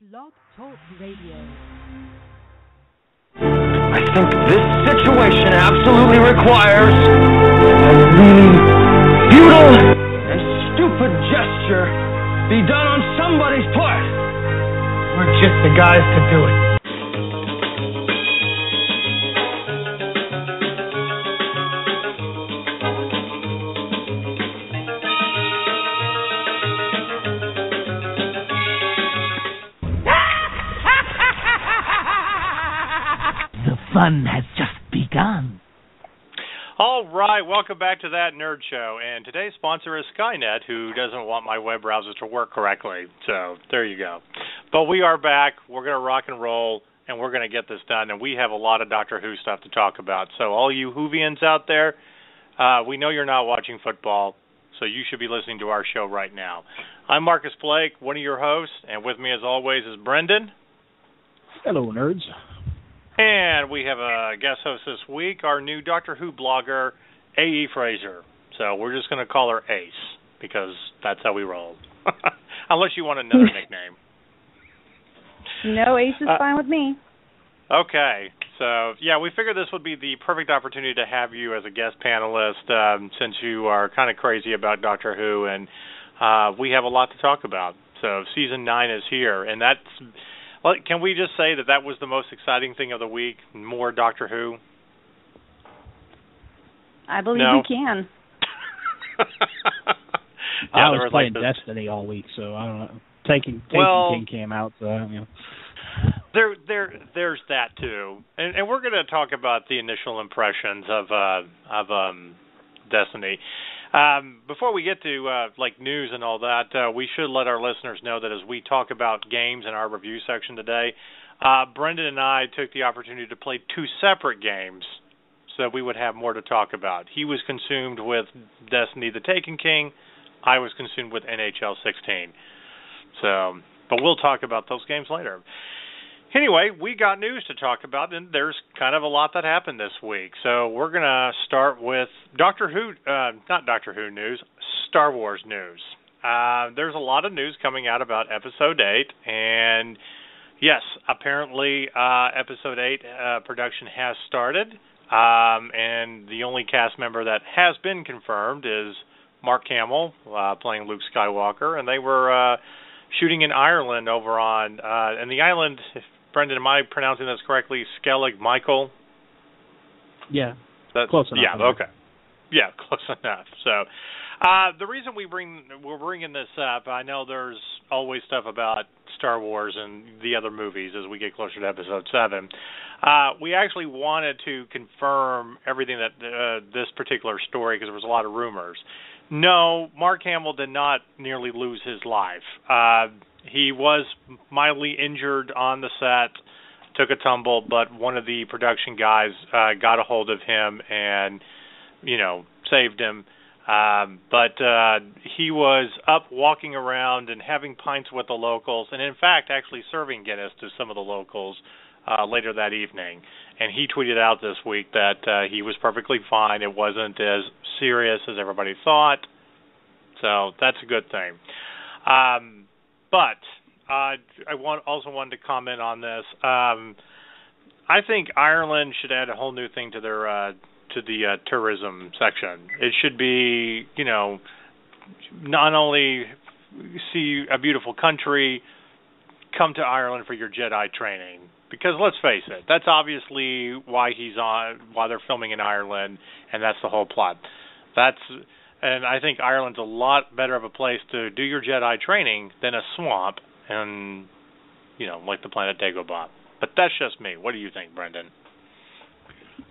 Blog Talk Radio. I think this situation absolutely requires a really futile and stupid gesture be done on somebody's part. We're just the guys to do it. Fun has just begun. All right, welcome back to That Nerd Show. And today's sponsor is Skynet, who doesn't want my web browser to work correctly. So there you go. But we are back. We're going to rock and roll, and we're going to get this done. And we have a lot of Doctor Who stuff to talk about. So all you Whovians out there, we know you're not watching football, so you should be listening to our show right now. I'm Marcus Blake, one of your hosts, and with me as always is Brendan. Hello, nerds. And we have a guest host this week, our new Doctor Who blogger, A.E. Fraser. So we're just going to call her Ace, because that's how we roll. Unless you want another nickname. No, Ace is fine with me. Okay. So, yeah, we figured this would be the perfect opportunity to have you as a guest panelist, since you are kind of crazy about Doctor Who, and we have a lot to talk about. So Season 9 is here, and that's... Well, can we just say that was the most exciting thing of the week? More Doctor Who? I believe we can. I was playing Destiny all week, so I don't know. Taking King came out, so you know. There's that too, and we're going to talk about the initial impressions of Destiny. Before we get to news and all that, we should let our listeners know that as we talk about games in our review section today, Brendan and I took the opportunity to play two separate games so that we would have more to talk about. He was consumed with Destiny the Taken King. I was consumed with NHL 16. But we'll talk about those games later. Anyway, we got news to talk about, and there's kind of a lot that happened this week. So we're going to start with not Doctor Who news, Star Wars news. There's a lot of news coming out about Episode 8, and yes, apparently Episode 8 production has started, and the only cast member that has been confirmed is Mark Hamill playing Luke Skywalker, and they were shooting in Ireland over on, and the island... Brendan, am I pronouncing this correctly? Skellig Michael? Yeah, close enough. Yeah, okay. Yeah, close enough. So, the reason we're bringing this up, I know there's always stuff about Star Wars and the other movies as we get closer to Episode 7. We actually wanted to confirm everything that this particular story, because there was a lot of rumors. No, Mark Hamill did not nearly lose his life. He was mildly injured on the set, took a tumble, but one of the production guys got a hold of him and, saved him. But he was up walking around and having pints with the locals, and in fact actually serving Guinness to some of the locals later that evening. And he tweeted out this week that he was perfectly fine. It wasn't as serious as everybody thought. So that's a good thing. But I also wanted to comment on this. I think Ireland should add a whole new thing to their to the tourism section. It should be, not only see a beautiful country, come to Ireland for your Jedi training. Because let's face it, that's obviously why they're filming in Ireland, and that's the whole plot. And I think Ireland's a lot better of a place to do your Jedi training than a swamp and, like the planet Dagobah. But that's just me. What do you think, Brendan?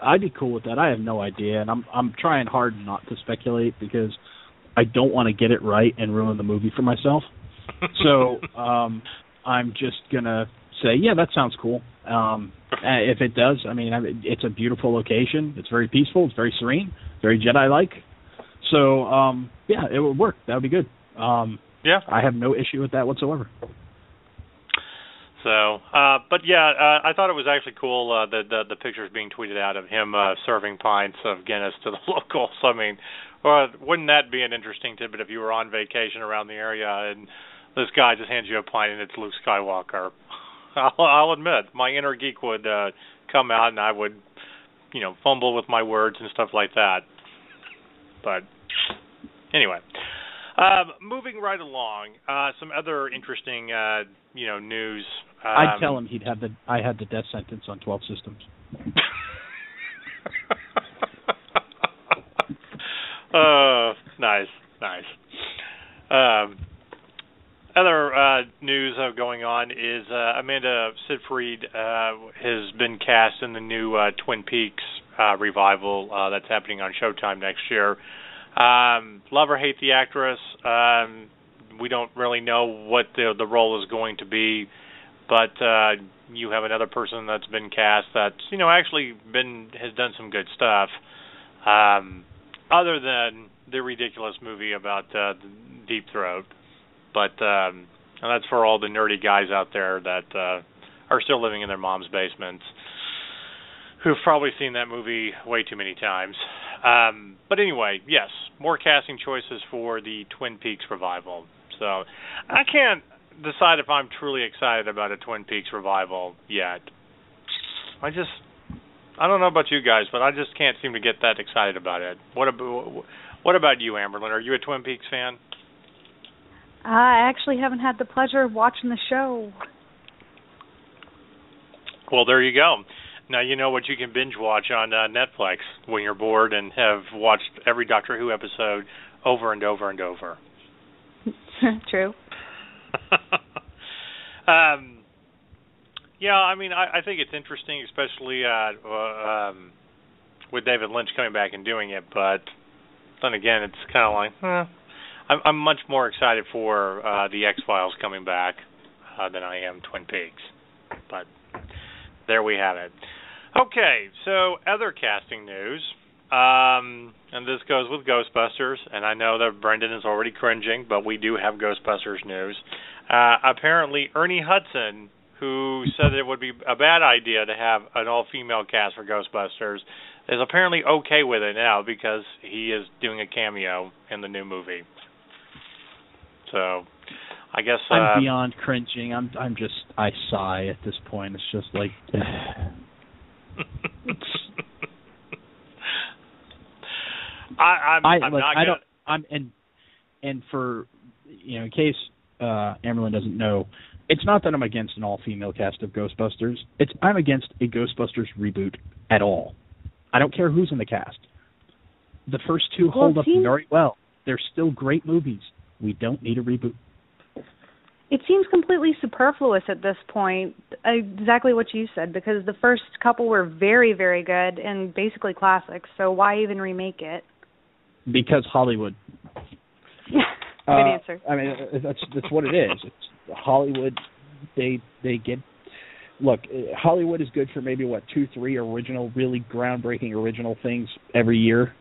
I'd be cool with that. I have no idea, and I'm trying hard not to speculate because I don't want to get it right and ruin the movie for myself. So I'm just going to say, yeah, that sounds cool. If it does, it's a beautiful location. It's very peaceful. It's very serene, very Jedi-like. So, yeah, it would work. That would be good. Yeah. I have no issue with that whatsoever. So, but yeah, I thought it was actually cool, the pictures being tweeted out of him serving pints of Guinness to the locals. Wouldn't that be an interesting tidbit if you were on vacation around the area and this guy just hands you a pint and it's Luke Skywalker. I'll admit, my inner geek would come out and I would, fumble with my words and stuff like that. But anyway, moving right along, some other interesting, news. I'd tell him I had the death sentence on 12 systems. Nice. Other news going on is Amanda Seyfried has been cast in the new Twin Peaks revival that's happening on Showtime next year. Love or hate the actress, we don't really know what the role is going to be, but you have another person that's been cast that's actually has done some good stuff, other than the ridiculous movie about Deep Throat. But that's for all the nerdy guys out there that are still living in their mom's basements, who've probably seen that movie way too many times. But anyway, yes, more casting choices for the Twin Peaks revival. So I can't decide if I'm truly excited about a Twin Peaks revival yet. I don't know about you guys, but I just can't seem to get that excited about it. What about you, Amberlyn? Are you a Twin Peaks fan? I actually haven't had the pleasure of watching the show. Well, there you go. Now you know what you can binge watch on Netflix when you're bored and have watched every Doctor Who episode over and over and over. True. Yeah, I mean, I think it's interesting, especially with David Lynch coming back and doing it. But then again, it's kind of like, I'm much more excited for the X-Files coming back than I am Twin Peaks. But there we have it. Okay, so other casting news, and this goes with Ghostbusters, and I know that Brendan is already cringing, but we do have Ghostbusters news. Apparently, Ernie Hudson, who said it would be a bad idea to have an all-female cast for Ghostbusters, is apparently okay with it now because he is doing a cameo in the new movie. So, I guess I'm beyond cringing. I sigh at this point. It's just like and for in case Amberlyn doesn't know, it's not that I'm against an all-female cast of Ghostbusters. I'm against a Ghostbusters reboot at all. I don't care who's in the cast. The first two hold up very well. They're still great movies. We don't need a reboot. It seems completely superfluous at this point, exactly what you said, because the first couple were very, very good and basically classics, so why even remake it? Because Hollywood. Good answer. I mean, that's what it is. It's Hollywood. They get... Look, Hollywood is good for maybe, 2-3 original, really groundbreaking original things every year,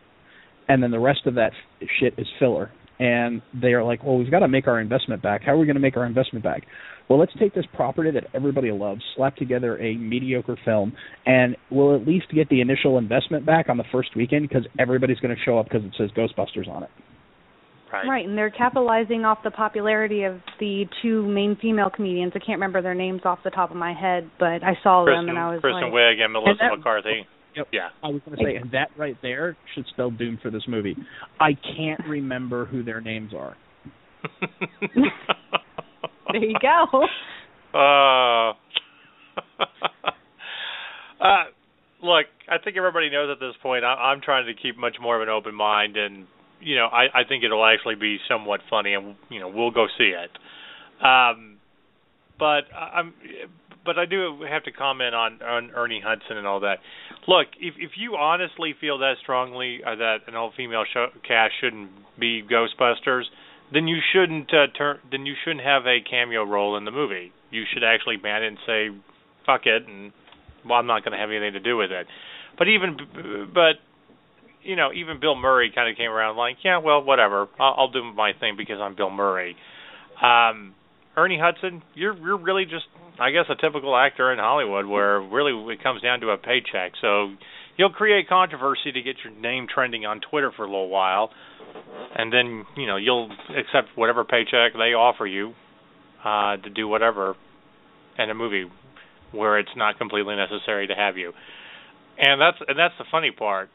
and then the rest of that shit is filler. And they are like, well, we've got to make our investment back. How are we going to make our investment back? Well, let's take this property that everybody loves, slap together a mediocre film, and we'll at least get the initial investment back on the first weekend because everybody's going to show up because it says Ghostbusters on it. Right, and they're capitalizing off the popularity of the two main female comedians. I can't remember their names off the top of my head, but I saw them and I was Kristen Wiig and Melissa McCarthy. Yep. Yeah. I was going to say, and that right there should spell doom for this movie. I can't remember who their names are. There you go. Look, I think everybody knows at this point I'm trying to keep much more of an open mind, and I think it'll actually be somewhat funny, and we'll go see it. But I do have to comment on Ernie Hudson and all that. Look, if you honestly feel that strongly that an all-female cast shouldn't be Ghostbusters, then you shouldn't have a cameo role in the movie. You should actually ban it and say, fuck it, and I'm not going to have anything to do with it. But even Bill Murray kind of came around like, yeah, well, whatever. I'll do my thing because I'm Bill Murray. Ernie Hudson, you're really just, I guess, a typical actor in Hollywood where really it comes down to a paycheck. So you'll create controversy to get your name trending on Twitter for a little while, and then, you'll accept whatever paycheck they offer you, to do whatever in a movie where it's not completely necessary to have you. And that's the funny part.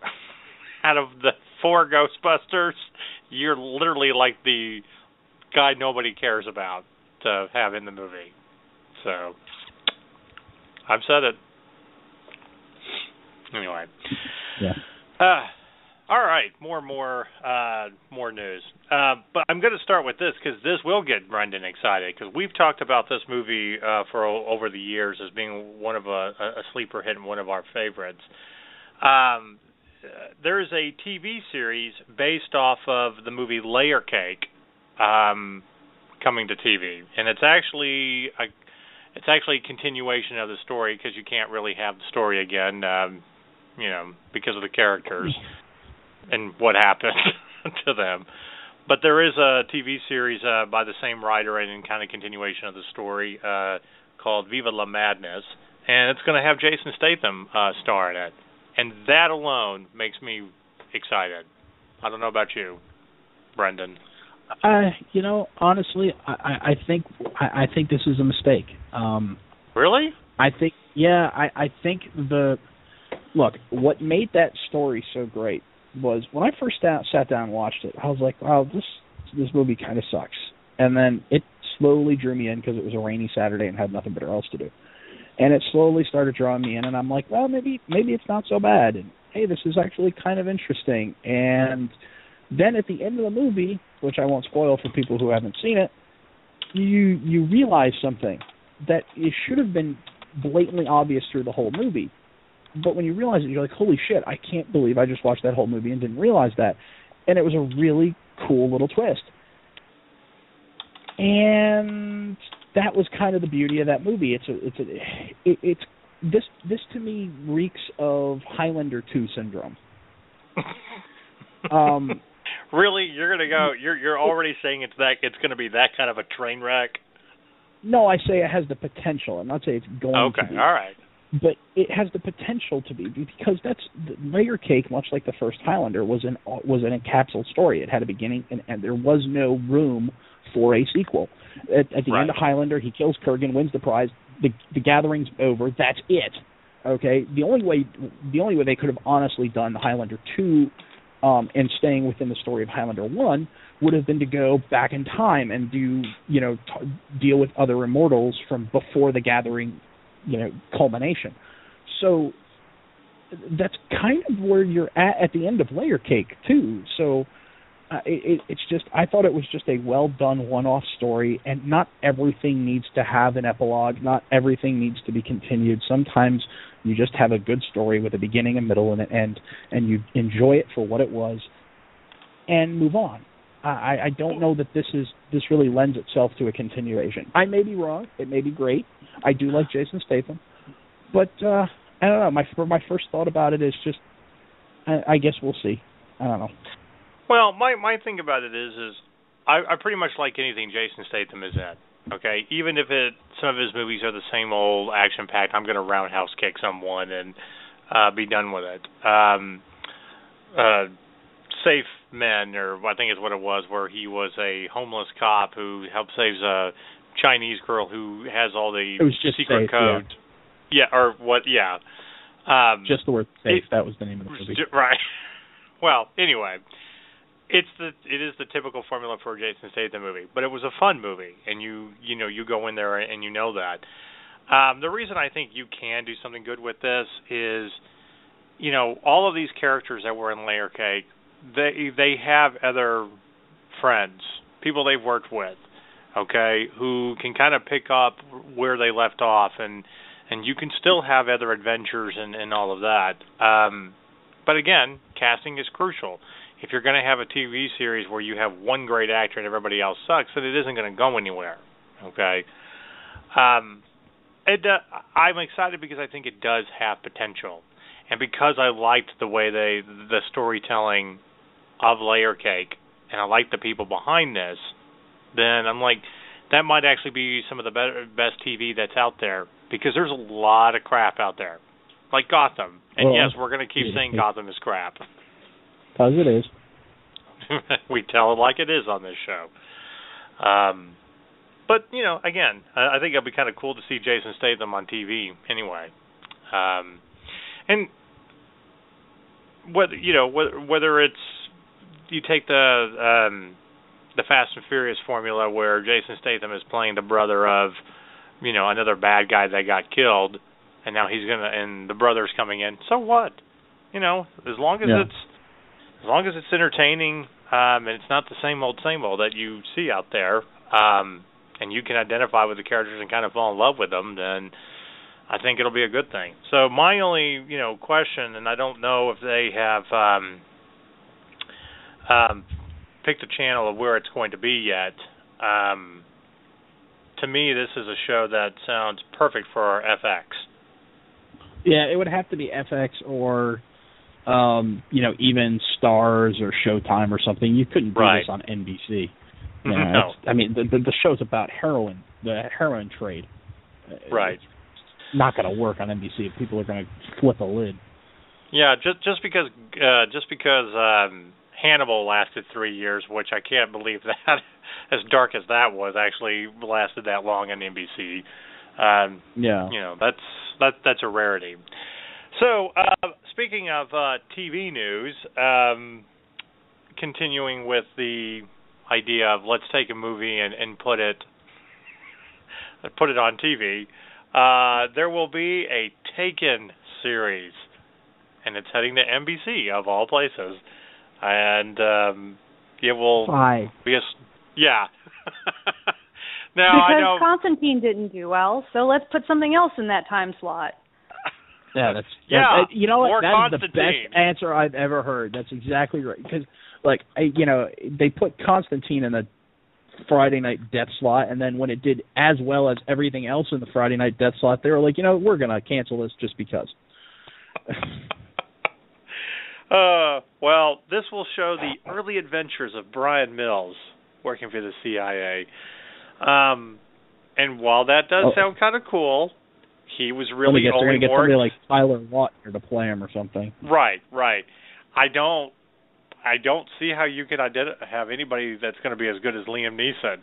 Out of the 4 Ghostbusters, you're literally like the guy nobody cares about to have in the movie. So, I've said it. Anyway. Yeah. All right, more news. But I'm going to start with this because this will get Brendan excited because we've talked about this movie for over the years as being one of a sleeper hit and one of our favorites. There is a TV series based off of the movie Layer Cake coming to TV, and it's actually a continuation of the story because you can't really have the story again, because of the characters and what happened to them. But there is a TV series by the same writer and kind of continuation of the story called Viva la Madness, and it's going to have Jason Statham star in it. And that alone makes me excited. I don't know about you, Brendan. Honestly, I think this is a mistake. Really? I think what made that story so great was when I first sat down and watched it, I was like, wow, this movie kind of sucks. And then it slowly drew me in because it was a rainy Saturday and had nothing better else to do. And it slowly started drawing me in, and I'm like, well, maybe it's not so bad. And, hey, this is actually kind of interesting. And then at the end of the movie, which I won't spoil for people who haven't seen it, you realize something that it should have been blatantly obvious through the whole movie. But when you realize it, you're like, holy shit, I can't believe I just watched that whole movie and didn't realize that. And it was a really cool little twist. And that was kind of the beauty of that movie. This to me reeks of Highlander 2 syndrome. Really, you're gonna go? You're already saying it's going to be that kind of a train wreck? No, I say it has the potential. I'm not saying it's going to be. Okay, all right. But it has the potential to be because Layer Cake, much like the first Highlander, was an encapsulated story. It had a beginning and there was no room for a sequel. At the end of Highlander, he kills Kurgan, wins the prize. The gathering's over. That's it. Okay. The only way they could have honestly done the Highlander 2 and staying within the story of Highlander 1 would have been to go back in time and deal with other immortals from before the gathering, culmination. So that's kind of where you're at the end of Layer Cake too. So it's just, I thought it was just a well done one-off story, and not everything needs to have an epilogue. Not everything needs to be continued. Sometimes you just have a good story with a beginning, a middle, and an end, and you enjoy it for what it was, and move on. I don't know that this really lends itself to a continuation. I may be wrong. It may be great. I do like Jason Statham, but I don't know. My first thought about it is just, I guess we'll see. I don't know. Well, my thing about it is I pretty much like anything Jason Statham is in. Okay, even if some of his movies are the same old action-packed, I'm going to roundhouse kick someone and be done with it. Safe Men, or I think is what it was, where he was a homeless cop who helped save a Chinese girl who has all the secret code. Yeah, or what? Yeah. Just the word safe. That was the name of the movie. Right. Well, anyway. It is the typical formula for a Jason Statham movie, but it was a fun movie, and you go in there and you know that. The reason I think you can do something good with this is, all of these characters that were in Layer Cake, they have other friends, people they've worked with, okay, who can kind of pick up where they left off, and you can still have other adventures and all of that. But again, casting is crucial. If you're going to have a TV series where you have one great actor and everybody else sucks, then it isn't going to go anywhere. Okay. I'm excited because I think it does have potential, and because I liked the way the storytelling of Layer Cake, and I like the people behind this, then I'm like, that might actually be some of the best TV that's out there, because there's a lot of crap out there, like Gotham. And yes, we're going to keep saying Gotham is crap. Because it is. We tell it like it is on this show. But, again, I think it'd be kind of cool to see Jason Statham on TV anyway. And whether it's you take the Fast and Furious formula where Jason Statham is playing the brother of, another bad guy that got killed, and now and the brother's coming in. So what? As long as it's entertaining, and it's not the same old that you see out there, and you can identify with the characters and kind of fall in love with them, then I think it'll be a good thing. So my only, question, and I don't know if they have picked a channel of where it's going to be yet. To me, this is a show that sounds perfect for our FX. Yeah, it would have to be FX or, even Stars or Showtime or something. You couldn't do this on NBC. No. The show's about the heroin trade. Right. It's not going to work on NBC. People are going to flip a lid. Yeah, just because Hannibal lasted 3 years, which I can't believe that, as dark as that was, actually lasted that long on NBC. That's a rarity. So, speaking of TV news, continuing with the idea of let's take a movie and put it on TV, there will be a Taken series, and it's heading to NBC of all places, and it will be yeah. Now, because I know Constantine didn't do well, so let's put something else in that time slot. Yeah, you know what? That is the best answer I've ever heard. That's exactly right. Because, they put Constantine in the Friday night death slot, and then when it did as well as everything else in the Friday night death slot, they were like, we're going to cancel this just because. Well, this will show the early adventures of Brian Mills working for the CIA. And while that does sound kind of cool, he was really they're only going to get somebody like Tyler Lautner to play him or something. Right. I don't see how you can have anybody that's going to be as good as Liam Neeson.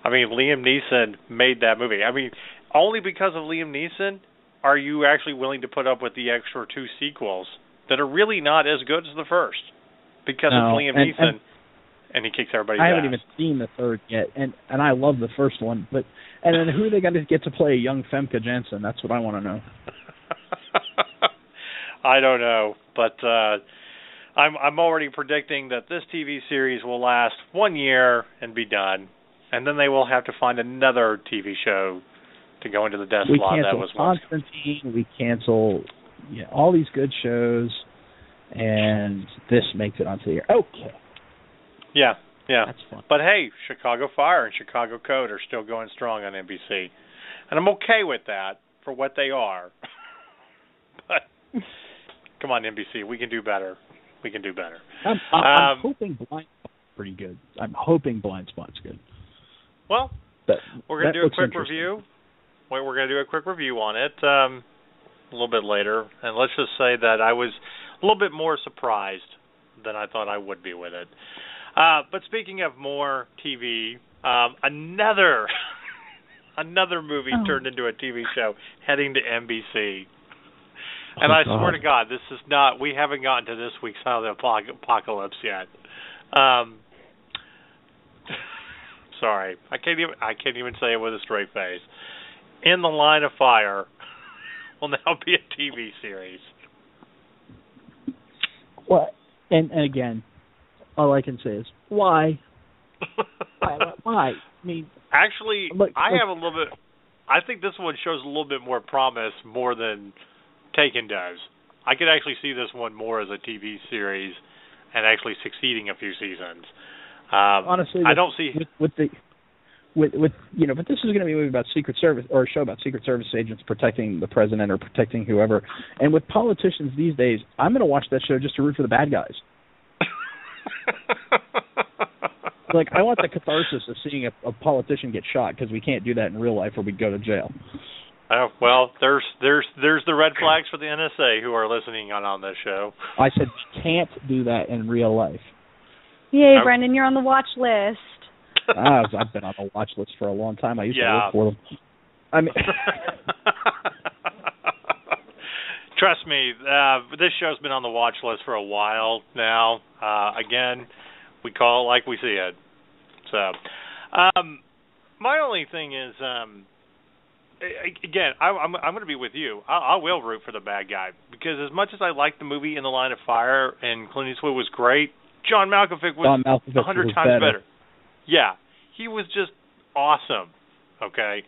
I mean, Liam Neeson made that movie. I mean, only because of Liam Neeson are you actually willing to put up with the extra 2 sequels that are really not as good as the first because of Liam Neeson, and he kicks everybody's ass. I haven't even seen the third yet, and I love the first one. And then who are they going to get to play a young Femke Janssen? That's what I want to know. I don't know, but I'm already predicting that this TV series will last 1 year and be done, and then they will have to find another TV show to go into the death slot. That was Constantine. We cancel all these good shows, and this makes it onto the air. Okay. Yeah. That's fun. But hey, Chicago Fire and Chicago Code are still going strong on NBC, and I'm okay with that for what they are. But come on, NBC, we can do better. I'm hoping Blind Spot's pretty good. I'm hoping Blind Spot's good. Well, we're going to do a quick review. We're going to do a quick review on it a little bit later, and let's just say that I was a little bit more surprised than I thought I would be with it. But speaking of more TV, another movie turned into a TV show heading to NBC. And I swear to God, this is not. We haven't gotten to this week's Side of the Apocalypse yet. Sorry, I can't even say it with a straight face. In the Line of Fire will now be a TV series. What? And again, all I can say is why? Why? I mean, actually, I have a little bit. I think this one shows a little bit more promise more than Taken does. I could actually see this one more as a TV series and actually succeeding a few seasons. Honestly, I don't see with but this is going to be a movie about Secret Service or a show about Secret Service agents protecting the president or protecting whoever. And with politicians these days, I'm going to watch that show just to root for the bad guys. I want the catharsis of seeing a politician get shot because we can't do that in real life or we'd go to jail. Oh, well, there's the red flags for the NSA who are listening on this show. I said we can't do that in real life. Yay, Brendan, you're on the watch list. I've been on the watch list for a long time. I used to work for them. I mean, trust me, this show's been on the watch list for a while now. Again, we call it like we see it. So, my only thing is, again, I'm going to be with you. I will root for the bad guy because as much as I like the movie In the Line of Fire and Clint Eastwood was great, John Malkovich was 100 times better. Yeah, he was just awesome. Okay.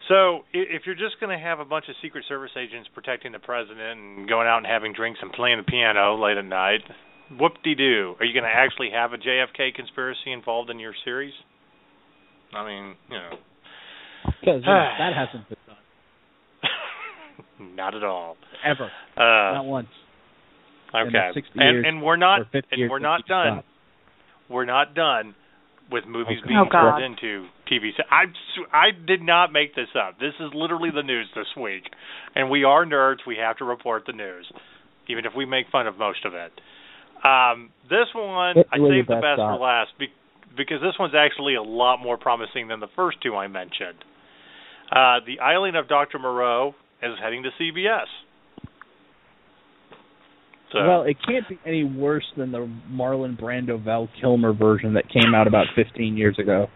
So if you're just going to have a bunch of Secret Service agents protecting the president and going out and having drinks and playing the piano late at night, whoop-de-doo. Are you going to actually have a JFK conspiracy involved in your series? I mean, you know. Because that hasn't been done. Not at all. Ever. Not once. Okay. And we're not done. We're not done with movies being turned into TV. I did not make this up. This is literally the news this week. And we are nerds. We have to report the news, even if we make fun of most of it. This one, I saved the best for last because this one's actually a lot more promising than the first two I mentioned. The Island of Dr. Moreau is heading to CBS. So. Well, it can't be any worse than the Marlon Brando Val Kilmer version that came out about 15 years ago.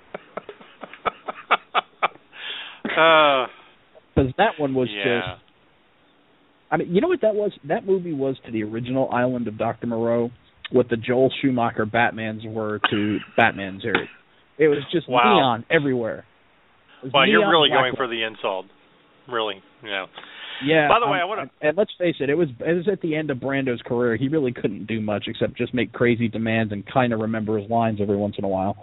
Because that one was just... I mean, you know what that was? That movie was to the original Island of Dr. Moreau what the Joel Schumacher Batmans were to Batman series. It was just neon everywhere. Wow, you're really going for the insult. Really, yeah. Yeah. By the way, I want to... And let's face it, it was at the end of Brando's career. He really couldn't do much except just make crazy demands and kind of remember his lines every once in a while.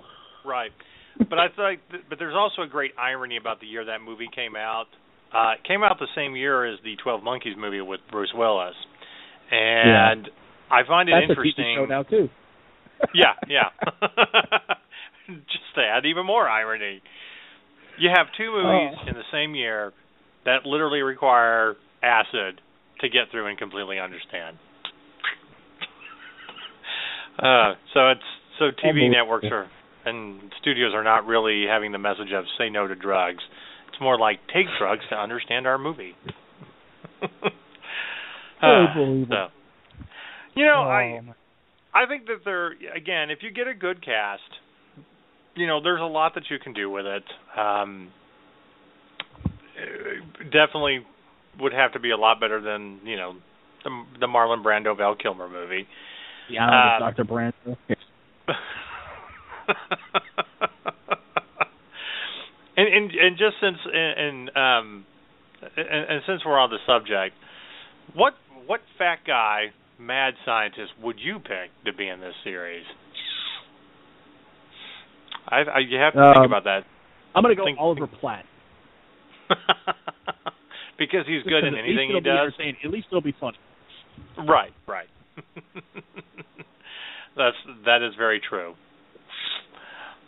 Right. But I think, but there's also a great irony about the year that movie came out. It came out the same year as the 12 Monkeys movie with Bruce Willis, and I find it interesting. That's a TV show now too. Yeah. Just to add even more irony, you have two movies in the same year that literally require acid to get through and completely understand. So TV networks and studios are not really having the message of say no to drugs. It's more like take drugs to understand our movie. So, you know, I think that again, if you get a good cast, you know, there's a lot that you can do with it. Definitely would have to be a lot better than, you know, the Marlon Brando Val Kilmer movie. Yeah, Dr. Brando. and just since and since we're on the subject, what fat guy, mad scientist would you pick to be in this series? You have to think about that. I'm going to go Oliver Platt. Because he's good in anything he does. At least it'll be funny. Right. That is very true.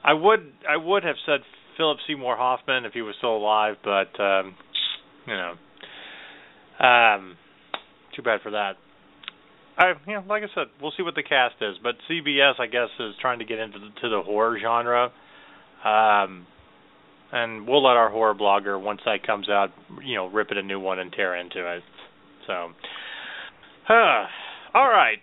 I would have said Philip Seymour Hoffman if he was still alive, but you know, too bad for that. Like I said, we'll see what the cast is. But CBS, I guess, is trying to get into the horror genre. And we'll let our horror blogger, once that comes out, you know, rip it a new one and tear into it. So, all right.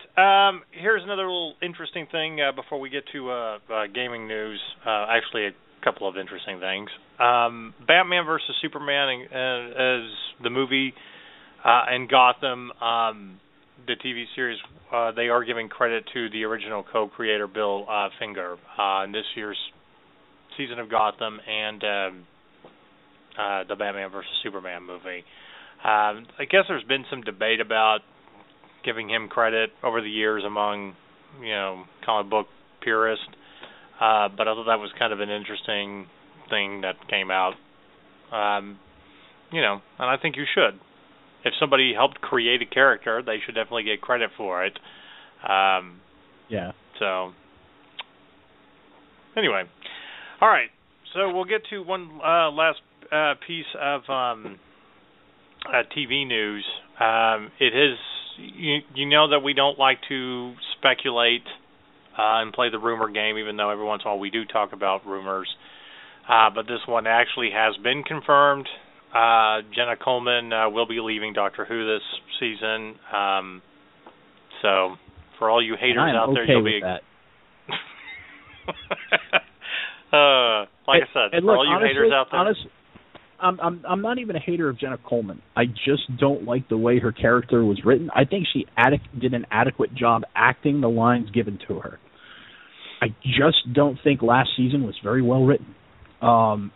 Here's another little interesting thing before we get to gaming news. Actually, a couple of interesting things. Batman versus Superman as the movie and Gotham, the TV series, they are giving credit to the original co-creator Bill Finger in this year's season of Gotham and the Batman versus Superman movie. I guess there's been some debate about giving him credit over the years among, you know, comic book purists, but I thought that was kind of an interesting thing that came out. You know, and I think you should. If somebody helped create a character, they should definitely get credit for it. Yeah. So, anyway. All right, so we'll get to one last piece of TV news. It is, you know that we don't like to speculate and play the rumor game, even though every once in a while we do talk about rumors. But this one actually has been confirmed. Jenna Coleman will be leaving Doctor Who this season. So for all you haters out there, you'll be that. like I said, for all you haters out there. I'm not even a hater of Jenna Coleman. I just don't like the way her character was written. I think she did an adequate job acting the lines given to her. I just don't think last season was very well written. Her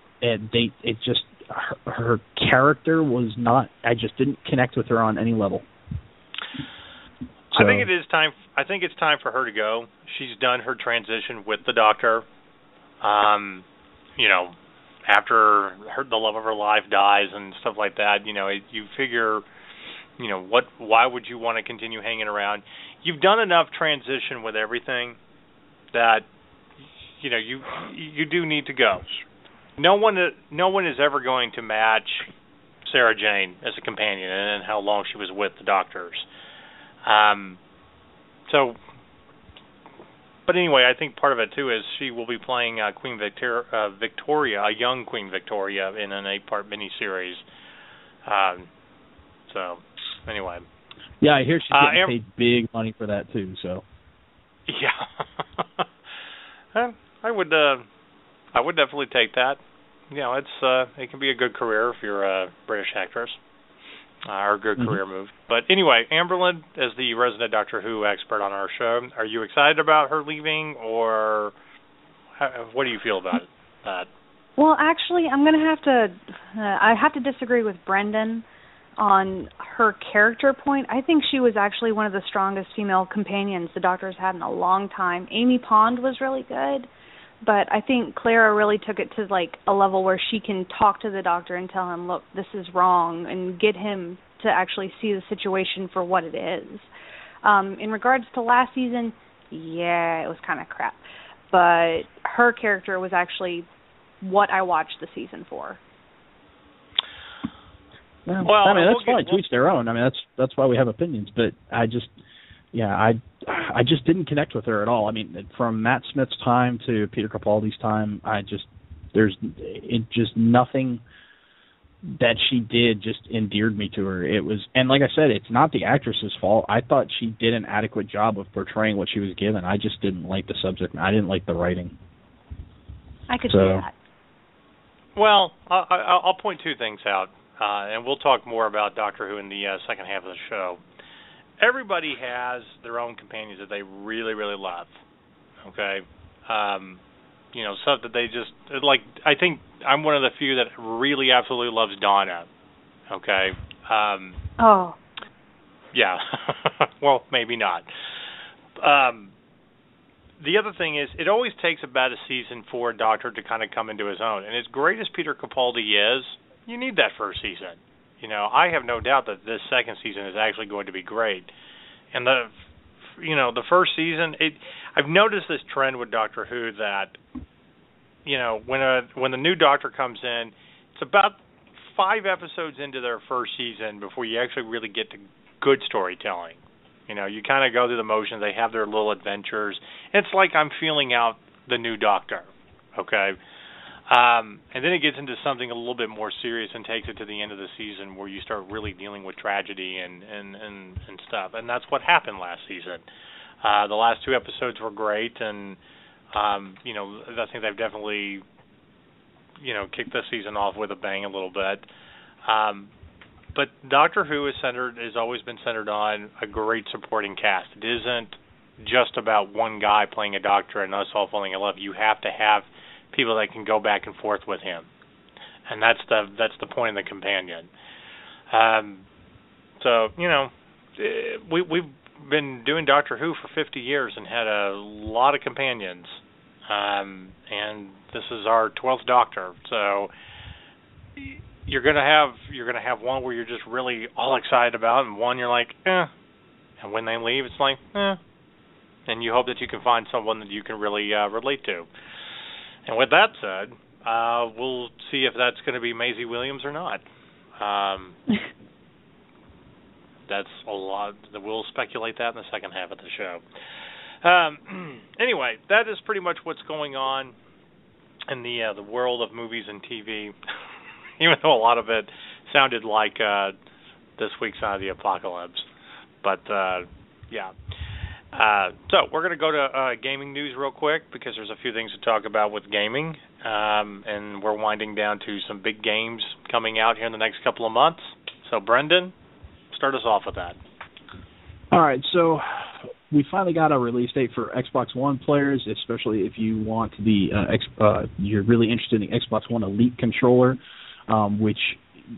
character was not. I just didn't connect with her on any level. So, I think it is time. I think it's time for her to go. She's done her transition with the Doctor. After the love of her life dies and stuff like that, you figure, why would you want to continue hanging around? You've done enough transition with everything that, you do need to go. No one is ever going to match Sarah Jane as a companion and how long she was with the Doctors. But anyway, I think part of it too is she will be playing Queen Victoria, a young Queen Victoria, in an 8-part miniseries. So anyway. Yeah, I hear she's getting paid big money for that too. So. Yeah. I would definitely take that. It can be a good career if you're a British actress, or a good career move. But anyway, Amberlyn, as the resident Doctor Who expert on our show, are you excited about her leaving, or what do you feel about that? Well, actually, I'm going to I have to disagree with Brendan on her character point. I think she was actually one of the strongest female companions the Doctor's had in a long time. Amy Pond was really good. But I think Clara really took it to a level where she can talk to the Doctor and tell him, look, this is wrong, and get him to actually see the situation for what it is. In regards to last season, yeah, it was kind of crap. But her character was actually what I watched the season for. Well, that's fine. To each their own. That's why we have opinions. But I just didn't connect with her at all. From Matt Smith's time to Peter Capaldi's time, there's nothing that she did just endeared me to her. And like I said, it's not the actress's fault. I thought she did an adequate job of portraying what she was given. I just didn't like the subject. I didn't like the writing. I could see that. Well, I'll point two things out, and we'll talk more about Doctor Who in the second half of the show. Everybody has their own companions that they really, really love. Okay? Stuff that they just, I think I'm one of the few that really absolutely loves Donna. Okay? Oh. Yeah. Well, maybe not. The other thing is, it always takes about a season for a Doctor to kind of come into his own. And as great as Peter Capaldi is, you need that first season. I have no doubt that this second season is actually going to be great. And the first season, I've noticed this trend with Doctor Who that, when the new Doctor comes in, it's about 5 episodes into their first season before you actually really get to good storytelling. You kind of go through the motions. They have their little adventures. It's like I'm feeling out the new Doctor, okay? And then it gets into something a little bit more serious and takes it to the end of the season where you start really dealing with tragedy and stuff. And that's what happened last season. The last 2 episodes were great, and I think they've definitely kicked this season off with a bang a little bit. But Doctor Who has always been centered on a great supporting cast. It isn't just about one guy playing a Doctor and us all falling in love. You have to have people that can go back and forth with him, and that's the point of the companion. We've been doing Doctor Who for 50 years and had a lot of companions, and this is our 12th Doctor. So you're gonna have one where you're just really all excited about, and one you're like, and when they leave, it's like, and you hope that you can find someone that you can really relate to. And with that said, we'll see if that's going to be Maisie Williams or not. That's a lot. We'll speculate that in the second half of the show. Anyway, that is pretty much what's going on in the world of movies and TV. Even though a lot of it sounded like this week's Side of the Apocalypse. But, yeah. So we're going to go to gaming news real quick because there's a few things to talk about with gaming. And we're winding down to some big games coming out here in the next couple of months. So, Brendan, start us off with that. All right, so we finally got a release date for Xbox One players, especially if you want you're really interested in the Xbox One Elite controller, which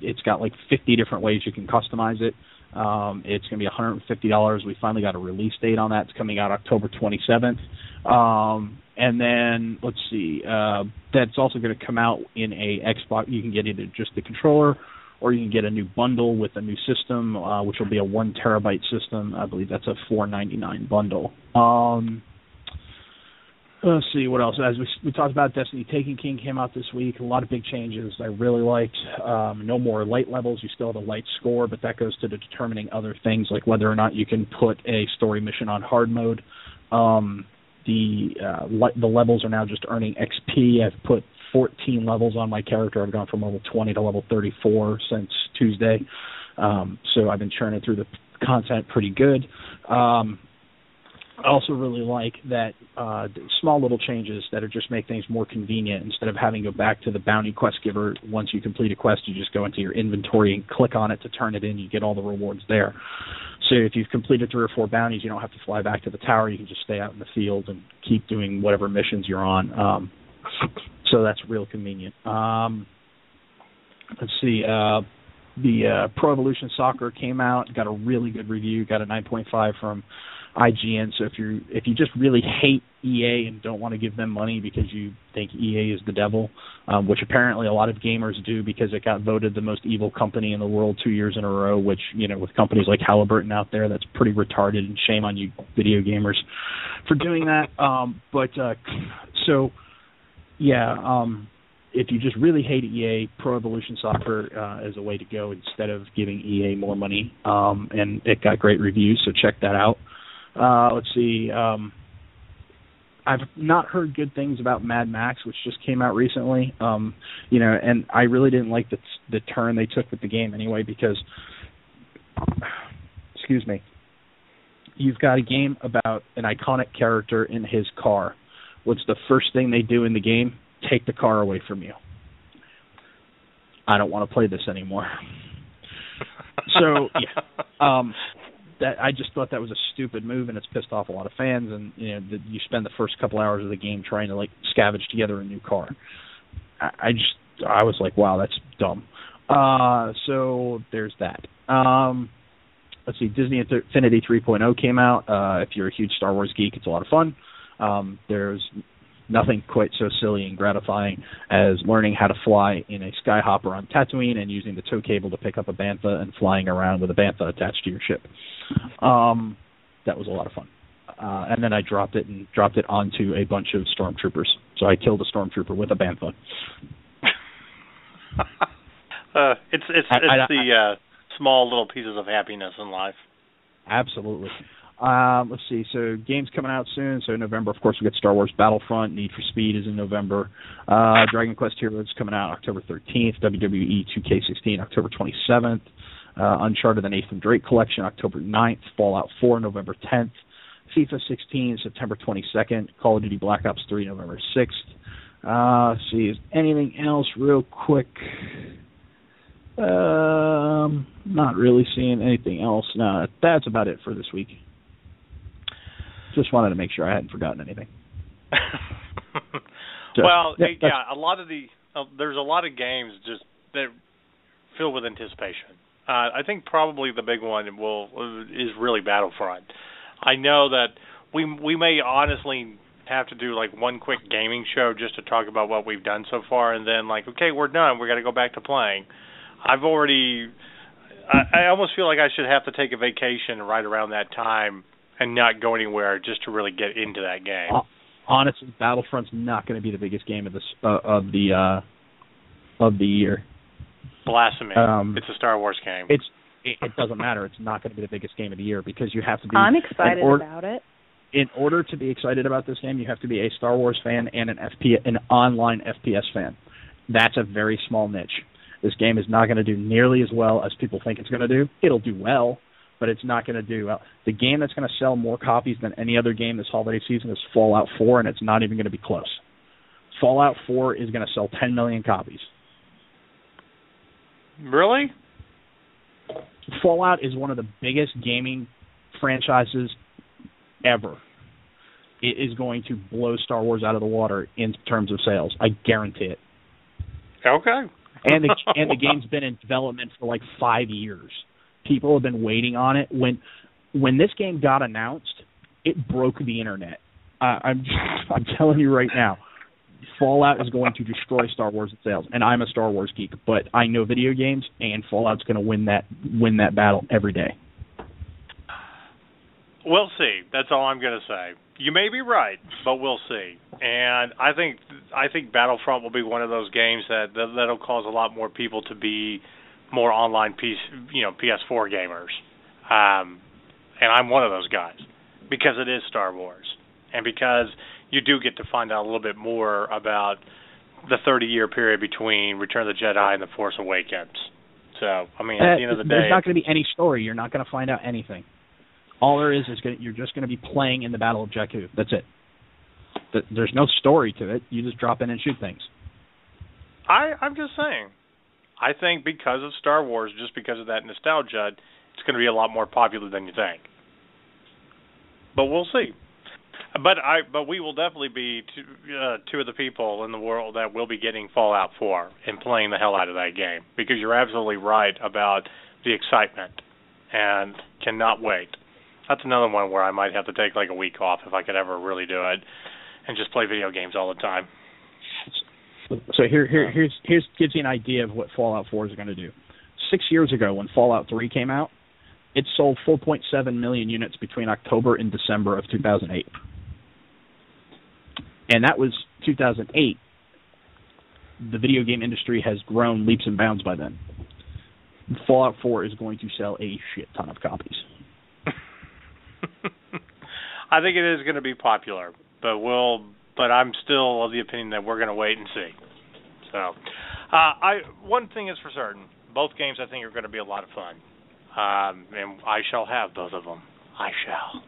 it's got like 50 different ways you can customize it. It's going to be $150. We finally got a release date on that. It's coming out October 27th. And then, let's see, that's also going to come out in a Xbox. You can get either just the controller, or you can get a new bundle with a new system, which will be a 1 terabyte system. I believe that's a $4.99 bundle. Let's see, what else? As we talked about, Destiny Taken King came out this week. A lot of big changes I really liked. No more light levels. You still have a light score, but that goes to determining other things, like whether or not you can put a story mission on hard mode. The levels are now just earning XP. I've put 14 levels on my character. I've gone from level 20 to level 34 since Tuesday. So I've been churning through the content pretty good. I also really like that small little changes that are just make things more convenient. Instead of having to go back to the bounty quest giver, once you complete a quest, you just go into your inventory and click on it to turn it in. You get all the rewards there. So if you've completed 3 or 4 bounties, you don't have to fly back to the tower. You can just stay out in the field and keep doing whatever missions you're on. So that's real convenient. Let's see. The Pro Evolution Soccer came out, got a really good review, got a 9.5 from IGN. So if you just really hate EA and don't want to give them money because you think EA is the devil, which apparently a lot of gamers do because it got voted the most evil company in the world 2 years in a row, which, with companies like Halliburton out there, that's pretty retarded, and shame on you video gamers for doing that. If you just really hate EA, Pro Evolution Soccer is a way to go instead of giving EA more money, and it got great reviews, so check that out. Let's see. I've not heard good things about Mad Max, which just came out recently. And I really didn't like the turn they took with the game anyway, because, excuse me, you've got a game about an iconic character in his car. What's the first thing they do in the game? Take the car away from you. I don't want to play this anymore. So, yeah. I just thought that was a stupid move, and it's pissed off a lot of fans. And you spend the first couple hours of the game trying to scavenge together a new car. I was like, wow, that's dumb. So there's that. Let's see, Disney Infinity 3.0 came out. If you're a huge Star Wars geek, it's a lot of fun. There's nothing quite so silly and gratifying as learning how to fly in a skyhopper on Tatooine and using the tow cable to pick up a bantha and flying around with a bantha attached to your ship. That was a lot of fun. And then I dropped it onto a bunch of stormtroopers. So I killed a stormtrooper with a bantha. It's the small little pieces of happiness in life. Absolutely. Let's see. So games coming out soon. So in November, of course, we get Star Wars Battlefront. Need for Speed is in November. Dragon Quest Heroes coming out October 13th. WWE 2K16 October 27th. Uncharted: The Nathan Drake Collection October 9th. Fallout 4 November 10th. FIFA 16 September 22nd. Call of Duty Black Ops 3 November 6th. Let's see. Is anything else real quick? Not really seeing anything else. No, that's about it for this week. Just wanted to make sure I hadn't forgotten anything. So, well, a lot of there's a lot of games just that filled with anticipation. I think probably the big one is really Battlefront. I know that we may honestly have to do one quick gaming show just to talk about what we've done so far, and then okay, we're done. We got to go back to playing. I almost feel like I should have to take a vacation right around that time and not go anywhere just to really get into that game. Honestly, Battlefront's not going to be the biggest game of the year. Blasphemy! It's a Star Wars game. It doesn't matter. It's not going to be the biggest game of the year because you have to be. I'm excited about it. in order to be excited about this game, you have to be a Star Wars fan and an online FPS fan. That's a very small niche. This game is not going to do nearly as well as people think it's going to do. It'll do well, but it's not going to do well. The game that's going to sell more copies than any other game this holiday season is Fallout 4, and it's not even going to be close. Fallout 4 is going to sell 10 million copies. Really? Fallout is one of the biggest gaming franchises ever. It is going to blow Star Wars out of the water in terms of sales. I guarantee it. Okay. And the game's been in development for like 5 years. People have been waiting on it. When this game got announced, it broke the internet. I'm telling you right now, Fallout is going to destroy Star Wars in sales. And I'm a Star Wars geek, but I know video games, and Fallout's going to win that battle every day. We'll see. That's all I'm going to say. You may be right, but we'll see. And I think Battlefront will be one of those games that'll cause a lot more people to be more online PS4 gamers. And I'm one of those guys because it is Star Wars, and because you do get to find out a little bit more about the 30-year period between Return of the Jedi and The Force Awakens. So, I mean, at the end of the day, there's not going to be any story. You're not going to find out anything. All there is you're just going to be playing in the Battle of Jakku. That's it. There's no story to it. You just drop in and shoot things. I'm just saying. I think because of Star Wars, just because of that nostalgia, it's going to be a lot more popular than you think. But we'll see. But we will definitely be two of the people in the world that will be getting Fallout 4 and playing the hell out of that game, because you're absolutely right about the excitement and cannot wait. That's another one where I might have to take like a week off if I could ever really do it and just play video games all the time. So here's gives you an idea of what Fallout 4 is going to do. 6 years ago, when Fallout 3 came out, it sold 4.7 million units between October and December of 2008. And that was 2008. The video game industry has grown leaps and bounds by then. Fallout 4 is going to sell a shit ton of copies. I think it is going to be popular, but I'm still of the opinion that we're going to wait and see. So, one thing is for certain: both games I think are going to be a lot of fun, and I shall have both of them. I shall.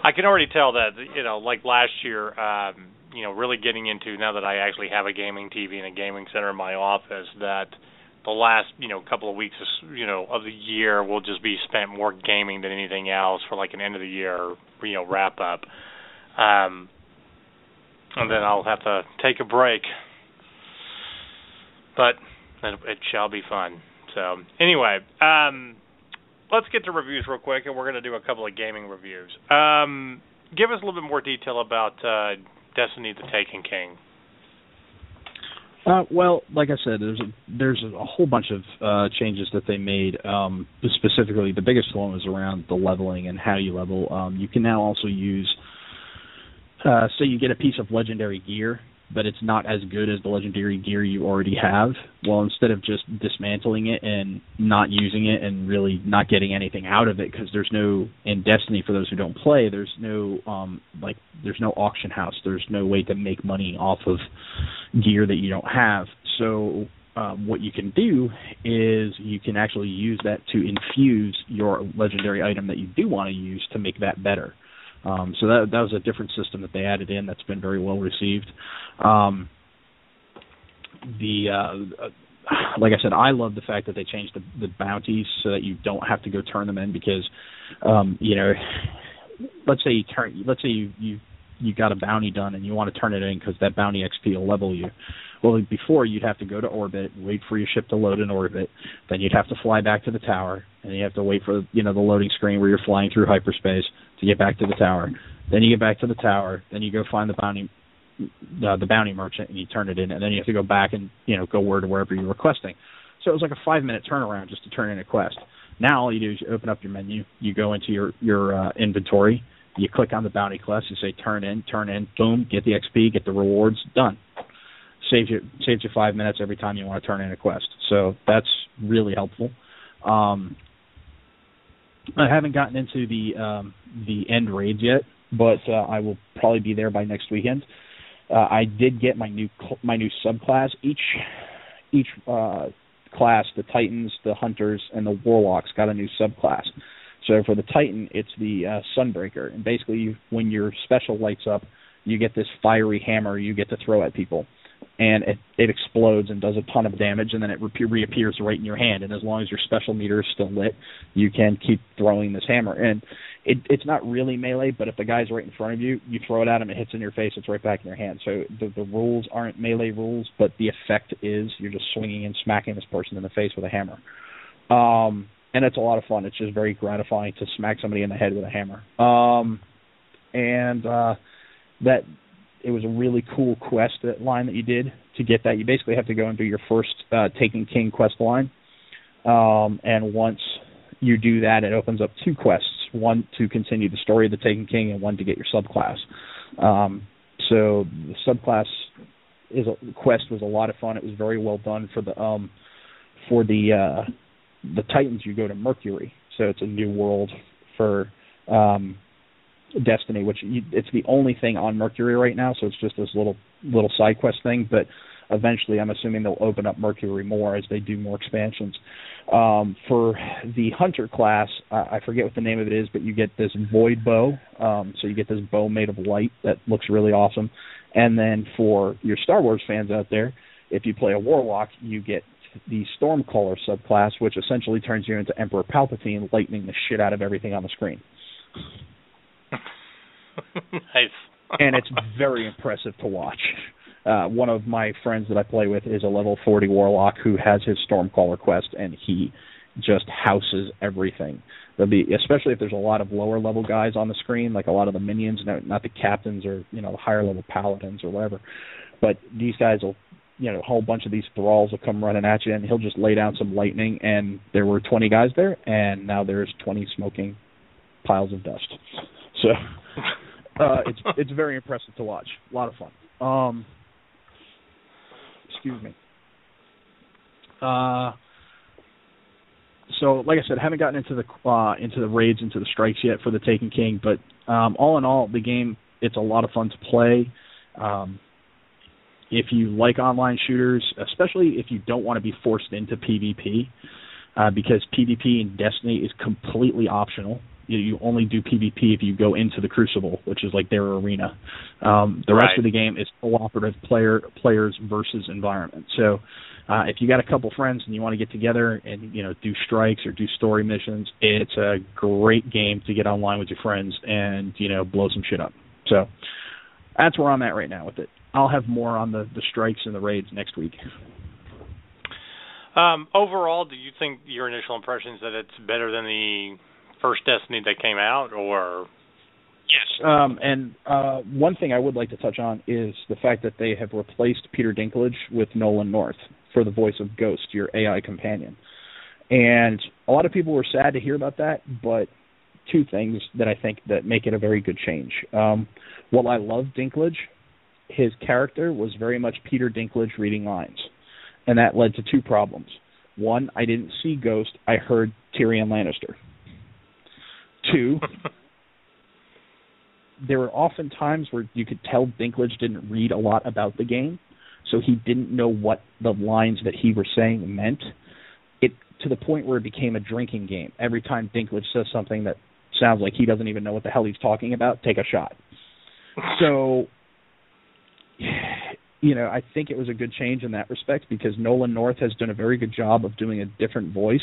I can already tell that, like last year, really getting into, now that I actually have a gaming TV and a gaming center in my office, that the last, couple of weeks, of the year will just be spent more gaming than anything else for like an end of the year, wrap up. And then I'll have to take a break. But it shall be fun. So, anyway, let's get to reviews real quick, and we're going to do a couple of gaming reviews. Give us a little bit more detail about Destiny the Taken King. Well, like I said, there's a whole bunch of changes that they made. Specifically, the biggest one was around the leveling and how you level. You can now also use, say you get a piece of legendary gear, but it's not as good as the legendary gear you already have. Well, instead of just dismantling it and not using it and really not getting anything out of it, because there's no, in Destiny, for those who don't play, there's no there's no auction house. There's no way to make money off of gear that you don't have. So what you can do is you can actually use that to infuse your legendary item that you do want to use to make that better. So that was a different system that they added in that's been very well received. Like I said, I love the fact that they changed the bounties so that you don't have to go turn them in, because let's say you got a bounty done and you want to turn it in because that bounty XP will level you. Well, before, you'd have to go to orbit, wait for your ship to load in orbit, then you'd have to fly back to the tower, and then you have to wait for the loading screen where you're flying through hyperspace to get back to the tower. Then you get back to the tower, then you go find the bounty merchant, and you turn it in, and then you have to go back and go to wherever you're requesting. So it was like a 5-minute turnaround just to turn in a quest. Now all you do is you open up your menu, you go into your inventory, you click on the bounty quest, you say turn in, boom, get the XP, get the rewards, done. Saves you 5 minutes every time you want to turn in a quest. So that's really helpful. I haven't gotten into the end raids yet, but I will probably be there by next weekend. I did get my new subclass. Each class, the Titans, the Hunters, and the Warlocks, got a new subclass. So for the Titan, it's the Sunbreaker, and basically when your special lights up, you get this fiery hammer you get to throw at people, and it explodes and does a ton of damage, and then it reappears right in your hand, and as long as your special meter is still lit, you can keep throwing this hammer. And it's not really melee, but if the guy's right in front of you, you throw it at him, it hits in your face, it's right back in your hand. So the rules aren't melee rules, but the effect is you're just swinging and smacking this person in the face with a hammer. And it's a lot of fun. It's just very gratifying to smack somebody in the head with a hammer. That it was a really cool quest line that you did to get that. You basically have to go and do your first Taken King quest line. And once you do that, it opens up 2 quests, one to continue the story of the Taken King and one to get your subclass. So the subclass quest was a lot of fun. It was very well done for the Titans. You go to Mercury, so it's a new world for Destiny, which it's the only thing on Mercury right now, so it's just this little side quest thing, but eventually I'm assuming they'll open up Mercury more as they do more expansions. For the Hunter class, I forget what the name of it is, but you get this void bow, so you get this bow made of light that looks really awesome. And then for your Star Wars fans out there, if you play a Warlock, you get the Stormcaller subclass, which essentially turns you into Emperor Palpatine, lightning the shit out of everything on the screen. Nice. And it's very impressive to watch. One of my friends that I play with is a level 40 Warlock who has his Stormcaller quest, and he just houses everything. Especially if there's a lot of lower level guys on the screen, like a lot of the minions, not the captains or the higher level paladins or whatever. But these guys will, a whole bunch of these thralls will come running at you, and he'll just lay down some lightning, and there were 20 guys there, and now there's 20 smoking piles of dust. So it's very impressive to watch. A lot of fun. Excuse me. So, like I said, I haven't gotten into the raids, into the strikes yet for the Taken King, but all in all, the game, it's a lot of fun to play. If you like online shooters, especially if you don't want to be forced into PvP, because PvP in Destiny is completely optional. You only do PvP if you go into the Crucible, which is like their arena. The rest of the game is cooperative players versus environment. So if you got a couple friends and you want to get together and do strikes or do story missions, it's a great game to get online with your friends and blow some shit up. So that's where I'm at right now with it. I'll have more on the strikes and the raids next week. Overall, do you think your initial impressions that it's better than the first Destiny that came out, or? Yes. And one thing I would like to touch on is the fact that they have replaced Peter Dinklage with Nolan North for the voice of Ghost, your AI companion. And a lot of people were sad to hear about that, but 2 things that I think that make it a very good change. While I love Dinklage, his character was very much Peter Dinklage reading lines, and that led to 2 problems. One, I didn't see Ghost, I heard Tyrion Lannister. 2, there were often times where you could tell Dinklage didn't read a lot about the game, so he didn't know what the lines that he was saying meant. It to the point where it became a drinking game. Every time Dinklage says something that sounds like he doesn't even know what the hell he's talking about, take a shot. So, I think it was a good change in that respect because Nolan North has done a very good job of doing a different voice.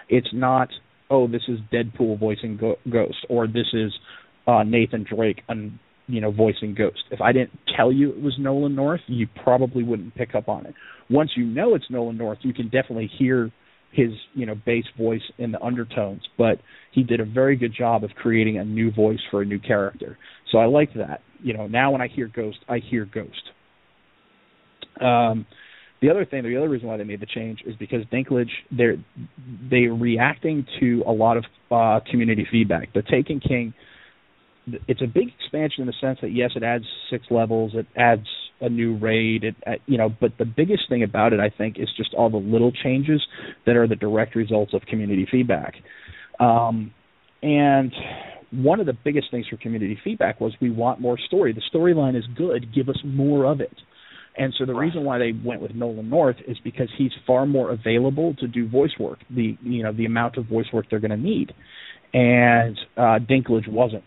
It's not, this is Deadpool voicing Ghost, or this is Nathan Drake voicing Ghost. If I didn't tell you it was Nolan North, you probably wouldn't pick up on it. Once you know it's Nolan North, you can definitely hear his bass voice in the undertones, but he did a very good job of creating a new voice for a new character. So I like that. Now when I hear Ghost, I hear Ghost. The other reason why they made the change is because Dinklage, they're reacting to a lot of community feedback. The Taken King, it's a big expansion in the sense that, yes, it adds 6 levels, it adds a new raid, but the biggest thing about it, I think, is just all the little changes that are the direct results of community feedback. And one of the biggest things for community feedback was we want more story. The storyline is good. Give us more of it. And so the reason why they went with Nolan North is because he's far more available to do voice work, the amount of voice work they're going to need. And Dinklage wasn't.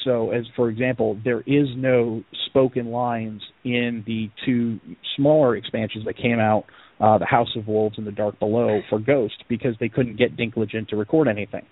So, as for example, there is no spoken lines in the two smaller expansions that came out, the House of Wolves and the Dark Below, for Ghost, because they couldn't get Dinklage in to record anything.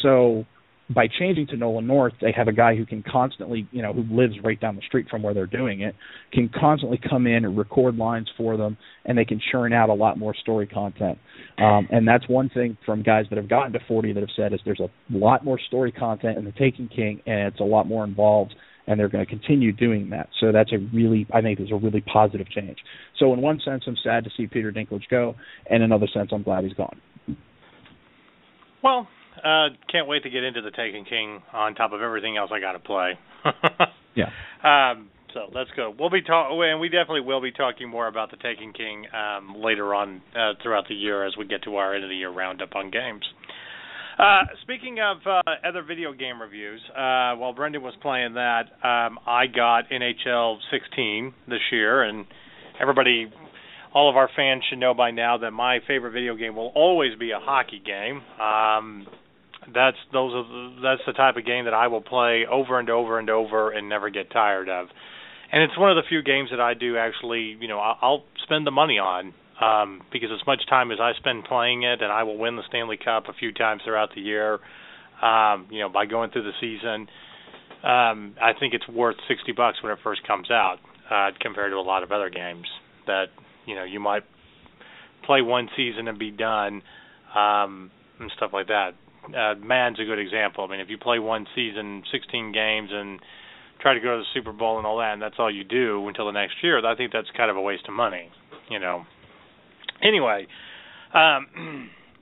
So by changing to Nolan North, they have a guy who can constantly, who lives right down the street from where they're doing it, can constantly come in and record lines for them, and they can churn out a lot more story content. And that's one thing from guys that have gotten to 40 that have said is there's a lot more story content in The Taken King, and it's a lot more involved, and they're going to continue doing that. So that's I think it's a really positive change. So in one sense, I'm sad to see Peter Dinklage go, and in another sense, I'm glad he's gone. Well, can't wait to get into The Taken King on top of everything else I got to play. Yeah. So let's go. And we definitely will be talking more about The Taken King later on throughout the year as we get to our end of the year roundup on games. Speaking of other video game reviews, while Brendan was playing that, I got NHL 16 this year, and all of our fans should know by now that my favorite video game will always be a hockey game. That's the type of game that I will play over and over and over and never get tired of. And it's one of the few games that I do actually, I'll spend the money on because as much time as I spend playing it, and I will win the Stanley Cup a few times throughout the year, by going through the season, I think it's worth $60 when it first comes out compared to a lot of other games that, you might play one season and be done and stuff like that. Madden's a good example. I mean, if you play one season, 16 games, and try to go to the Super Bowl and all that, and that's all you do until the next year, I think that's kind of a waste of money, Anyway,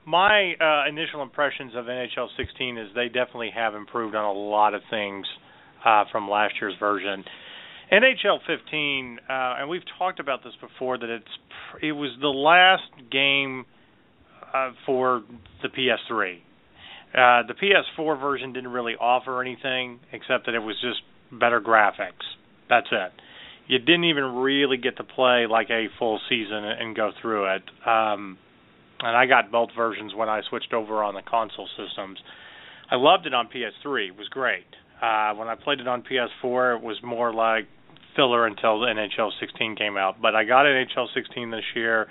my initial impressions of NHL 16 is they definitely have improved on a lot of things from last year's version. NHL 15, and we've talked about this before, that it was the last game for the PS3. The PS4 version didn't really offer anything except that it was just better graphics. That's it. You didn't even really get to play like a full season and go through it. And I got both versions when I switched over on the console systems. I loved it on PS3. It was great. When I played it on PS4, it was more like filler until the NHL 16 came out. But I got NHL 16 this year.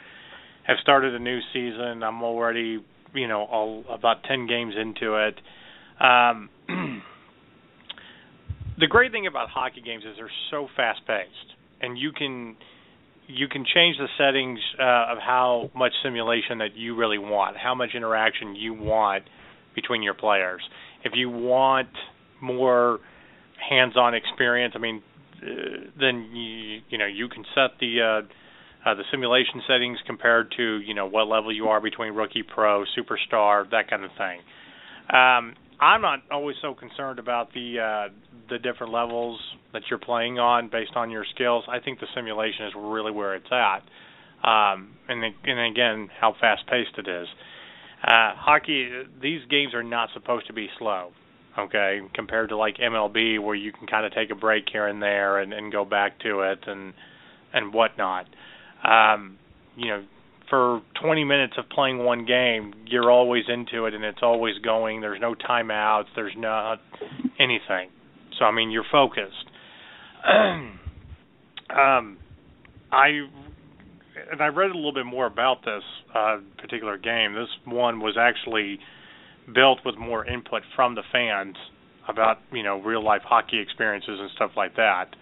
Have started a new season. I'm already, about 10 games into it. The great thing about hockey games is they're so fast-paced, and you can change the settings of how much simulation that you really want, how much interaction you want between your players. If you want more hands-on experience, then you can set the simulation settings compared to what level you are between rookie, pro, superstar, that kind of thing. I'm not always so concerned about the different levels that you're playing on based on your skills. I think the simulation is really where it's at, and again, how fast-paced it is. Hockey, these games are not supposed to be slow, okay, compared to like MLB where you can kind of take a break here and there and go back to it and whatnot. For 20 minutes of playing one game, you're always into it and it's always going. There's no timeouts. There's not anything. So, you're focused. I read a little bit more about this particular game. This one was actually built with more input from the fans about, real-life hockey experiences and stuff like that.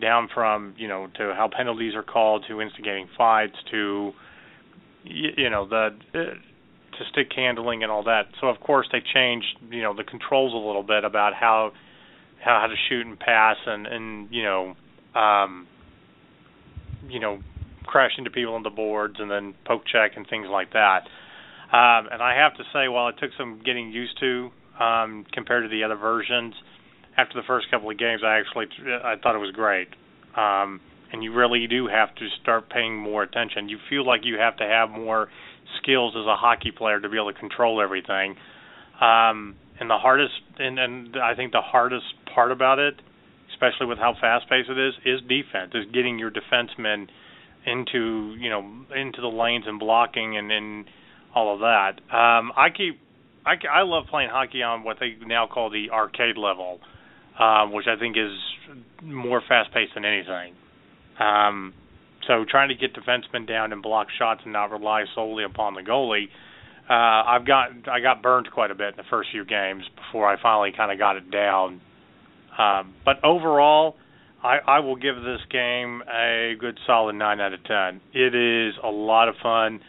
Down from, to how penalties are called, to instigating fights, to, to stick handling and all that. So, of course, they changed, the controls a little bit about how to shoot and pass and crash into people on the boards and then poke check and things like that. And I have to say, while it took some getting used to compared to the other versions, after the first couple of games, I thought it was great. And you really do have to start paying more attention. You feel like you have to have more skills as a hockey player to be able to control everything. And And I think the hardest part about it, especially with how fast-paced it is defense, is getting your defensemen into the lanes and blocking and all of that. I love playing hockey on what they now call the arcade level, which I think is more fast-paced than anything. So trying to get defensemen down and block shots and not rely solely upon the goalie, I got burned quite a bit in the first few games before I finally kind of got it down. But overall, I will give this game a good solid 9 out of 10. It is a lot of fun,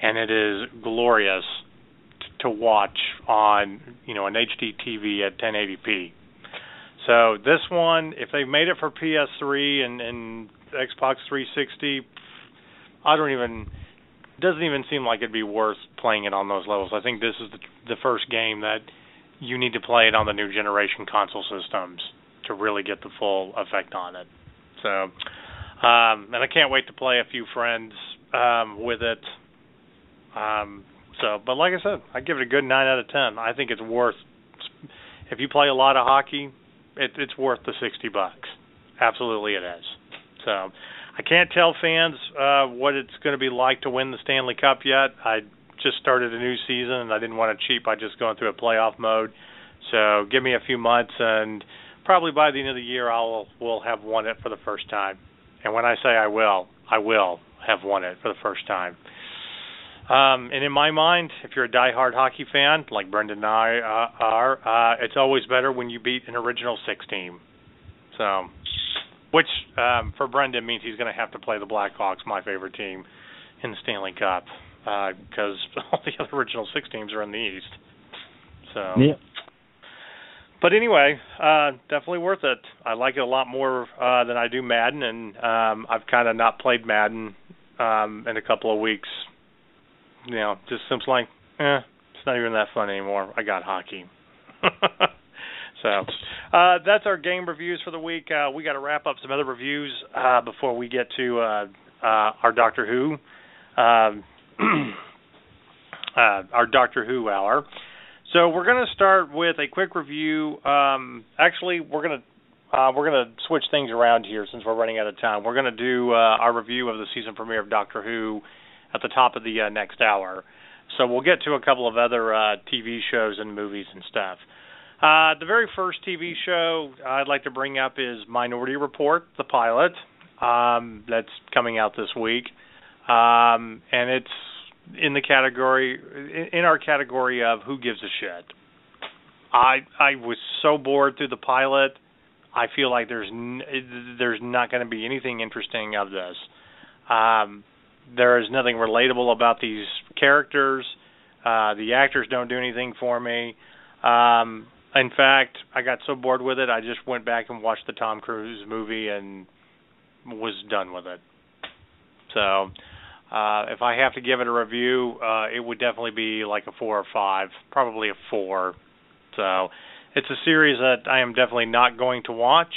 and it is glorious to watch on an HD TV at 1080p. So this one, if they made it for PS3 and Xbox 360, it doesn't even seem like it'd be worth playing it on those levels. I think this is the first game that you need to play it on the new generation console systems to really get the full effect on it. So, and I can't wait to play a few friends with it. But like I said, I give it a good 9 out of 10. I think it's worth, if you play a lot of hockey, it's worth the $60. Absolutely it is. So I can't tell fans what it's going to be like to win the Stanley Cup yet. I just started a new season, and I didn't want to cheat by just going through a playoff mode. So give me a few months, and probably by the end of the year, we'll have won it for the first time. And when I say I will have won it for the first time. And in my mind, if you're a diehard hockey fan, like Brendan and I are, it's always better when you beat an original 6 team. So, which for Brendan means he's going to have to play the Blackhawks, my favorite team, in the Stanley Cup, because all the other original 6 teams are in the East. So, yeah. But anyway, definitely worth it. I like it a lot more than I do Madden, and I've kind of not played Madden in a couple of weeks. Just seems like, it's not even that fun anymore. I got hockey. So, that's our game reviews for the week. We got to wrap up some other reviews before we get to our Doctor Who, our Doctor Who hour. So we're going to start with a quick review. Actually, we're going to switch things around here since we're running out of time. We're going to do our review of the season premiere of Doctor Who at the top of the next hour. So we'll get to a couple of other TV shows and movies and stuff. The very first TV show I'd like to bring up is Minority Report, the pilot. That's coming out this week. And it's in our category of who gives a shit. I was so bored through the pilot. I feel like there's not going to be anything interesting of this. There is nothing relatable about these characters. The actors don't do anything for me. In fact, I got so bored with it, I just went back and watched the Tom Cruise movie and was done with it. So, if I have to give it a review, it would definitely be like a 4 or 5, probably a 4. So, it's a series that I am definitely not going to watch.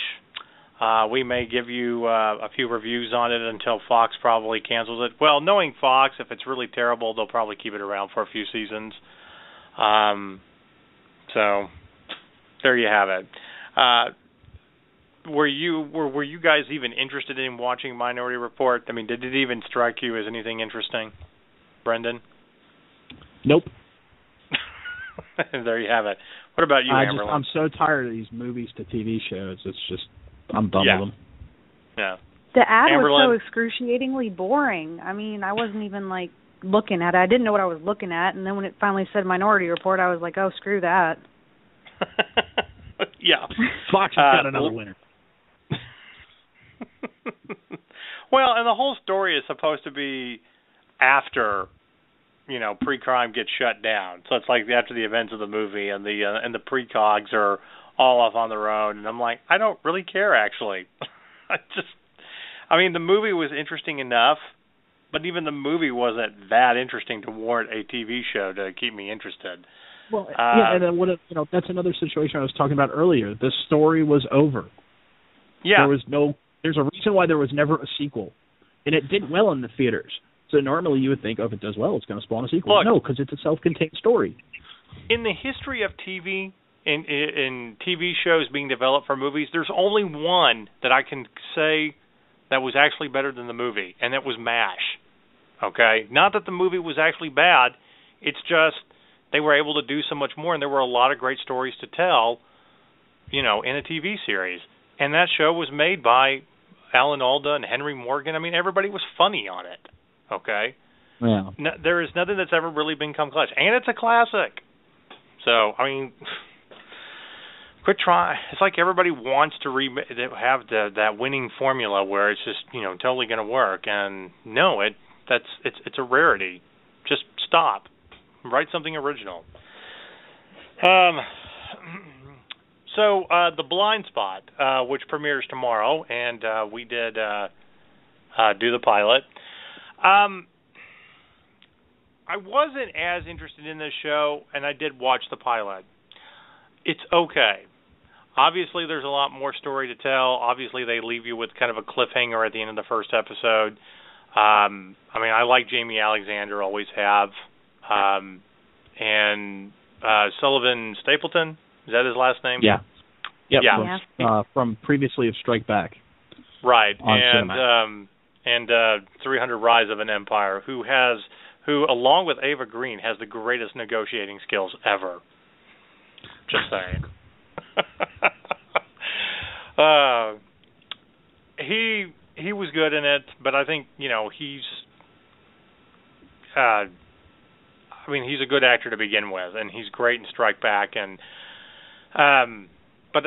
We may give you a few reviews on it until Fox probably cancels it. Well, knowing Fox, if it's really terrible, they'll probably keep it around for a few seasons. So there you have it. Were you guys even interested in watching Minority Report? I mean, did it even strike you as anything interesting, Brendan? Nope. There you have it. What about you, Amberlin? I'm so tired of these movies to TV shows. It's just, I'm done with them. Yeah. The ad Amberlin? was so excruciatingly boring. I mean, I wasn't even, looking at it. I didn't know what I was looking at, and then when it finally said Minority Report, I was like, oh, screw that. Yeah. Fox has got another winner. Well, and the whole story is supposed to be after, pre-crime gets shut down. So it's like after the events of the movie, and the precogs are all off on their own. And I'm like, I don't really care, actually. The movie was interesting enough, but even the movie wasn't that interesting to warrant a TV show to keep me interested. Well, yeah, and then that's another situation I was talking about earlier. The story was over. Yeah. There's a reason why there was never a sequel, and it did well in the theaters. So normally you would think, if it does well, it's going to spawn a sequel. Look, no, because it's a self-contained story. in the history of TV, in TV shows being developed for movies, there's only one that I can say that was actually better than the movie, and that was MASH. Okay? Not that the movie was actually bad, it's just they were able to do so much more, and there were a lot of great stories to tell, in a TV series. And that show was made by Alan Alda and Henry Morgan. I mean, everybody was funny on it. Okay? Yeah. No, there is nothing that's ever really become classic. And it's a classic. So, I mean, quit trying. It's like everybody wants to have that winning formula where it's just, totally going to work. And no, it's a rarity. Just stop. Write something original. So, The Blind Spot, which premieres tomorrow, and we did do the pilot. I wasn't as interested in this show, and I did watch the pilot. It's okay. Obviously, there's a lot more story to tell. Obviously, they leave you with kind of a cliffhanger at the end of the first episode. I mean, I like Jamie Alexander, always have. And Sullivan Stapleton, is that his last name? Yeah. Yep, yeah. From previously of Strike Back. Right. And 300 Rise of an Empire, who, along with Ava Green, has the greatest negotiating skills ever. Just saying. He was good in it, but I think, he's he's a good actor to begin with, and he's great in Strike Back, and but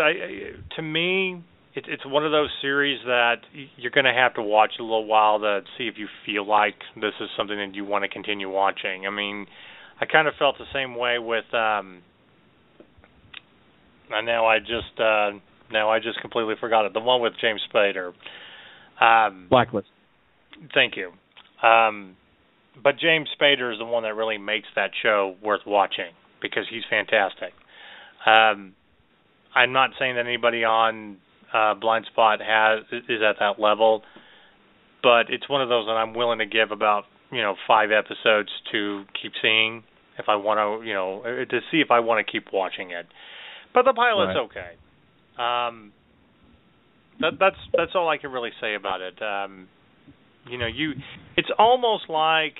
to me, it's one of those series that you're going to have to watch a little while to see if you feel like this is something that you want to continue watching. I mean, I kind of felt the same way with now I just completely forgot it. The one with James Spader. Blacklist. Thank you. But James Spader is the one that really makes that show worth watching because he's fantastic. I'm not saying that anybody on Blind Spot is at that level, but it's one of those that I'm willing to give about 5 episodes to keep seeing if I want to to see if I want to keep watching it. But the pilot's okay. That's all I can really say about it. It's almost like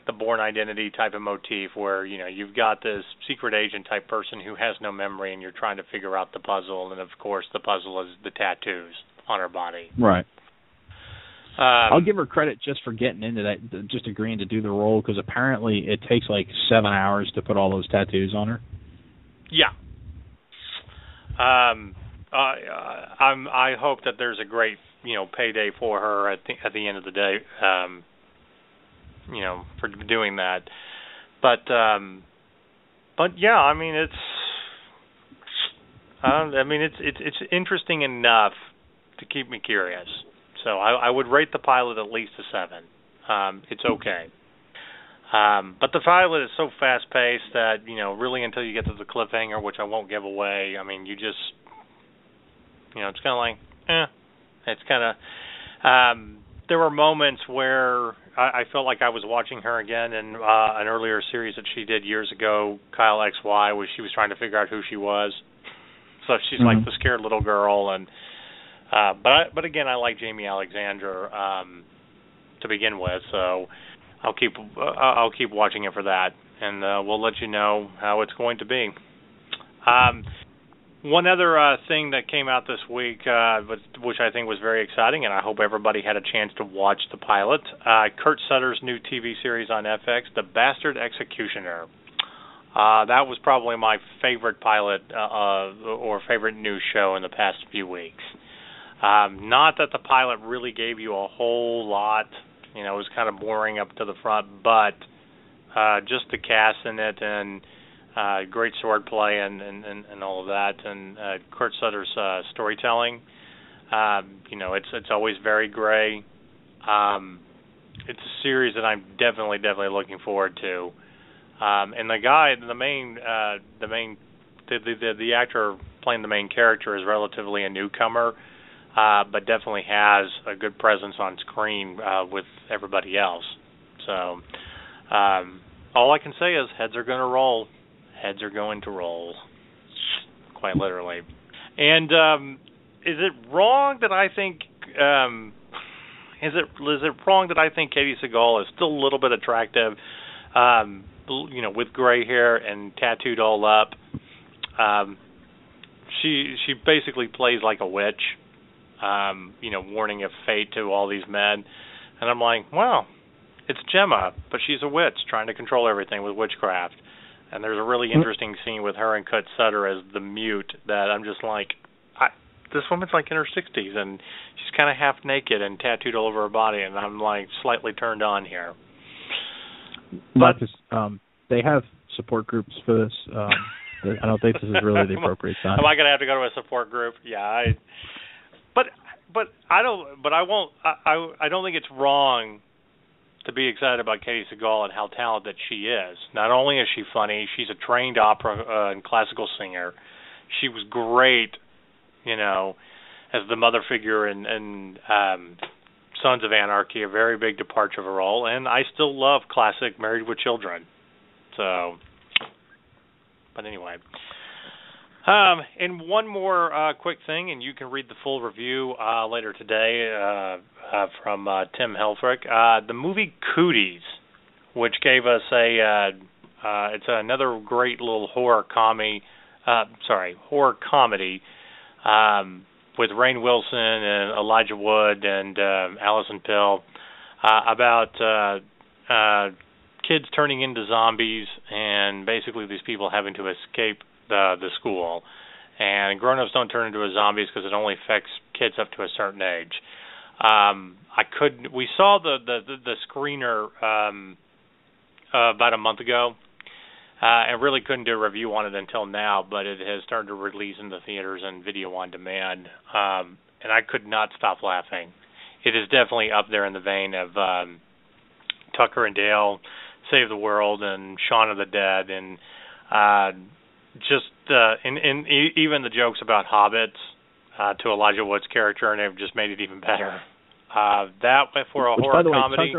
the Bourne Identity type of motif where you've got this secret agent type person who has no memory, and you're trying to figure out the puzzle, and of course the puzzle is the tattoos on her body. Right. I'll give her credit just for getting into that, just agreeing to do the role, because apparently it takes like 7 hours to put all those tattoos on her. Yeah. I hope that there's a great payday for her at the end of the day. For doing that, but yeah, I mean it's interesting enough to keep me curious. So I would rate the pilot at least a 7. It's okay, but the pilot is so fast paced that really until you get to the cliffhanger, which I won't give away. I mean, you just it's kind of like It's kind of there were moments where I felt like I was watching her again in an earlier series that she did years ago, Kyle XY, where she was trying to figure out who she was. So she's like the scared little girl, and but again, I like Jamie Alexander to begin with, so I'll keep watching it for that, and we'll let you know how it's going to be. One other thing that came out this week, which I think was very exciting, and I hope everybody had a chance to watch the pilot, Kurt Sutter's new TV series on FX, The Bastard Executioner. That was probably my favorite pilot or favorite news show in the past few weeks. Not that the pilot really gave you a whole lot. It was kind of boring up to the front, but just the cast in it and great swordplay and all of that, and Kurt Sutter's storytelling. It's always very gray. It's a series that I'm definitely looking forward to. And the guy, the actor playing the main character is relatively a newcomer, but definitely has a good presence on screen with everybody else. So all I can say is heads are going to roll. Heads are going to roll. Quite literally. And is it wrong that I think is it wrong that I think Katie Sagal is still a little bit attractive, with gray hair and tattooed all up? She basically plays like a witch, warning of fate to all these men. And I'm like, well, it's Gemma, but she's a witch trying to control everything with witchcraft. And there's a really interesting scene with her and Kurt Sutter as the mute that I'm just like, this woman's like in her 60s, and she's kind of half naked and tattooed all over her body, and I'm like slightly turned on here. But they have support groups for this. I don't think this is really the appropriate time. Am I going to have to go to a support group? Yeah, But I don't think it's wrong to be excited about Katie Sagal and how talented she is. Not only is she funny, she's a trained opera and classical singer. She was great, as the mother figure in Sons of Anarchy, a very big departure of a role. And I still love classic Married with Children. So, but anyway. And one more quick thing, and you can read the full review later today from Tim Helfrich. The movie Cooties, which gave us it's another great little horror comedy with Rainn Wilson and Elijah Wood and Alison Pill about kids turning into zombies and basically these people having to escape the school, and grown-ups don't turn into zombies because it only affects kids up to a certain age. We saw the screener about a month ago, and really couldn't do a review on it until now, but it has started to release in the theaters and video on demand, and I could not stop laughing. It is definitely up there in the vein of Tucker and Dale, Save the World, and Shaun of the Dead, and even the jokes about hobbits to Elijah Wood's character, and they've just made it even better. That for a horror comedy.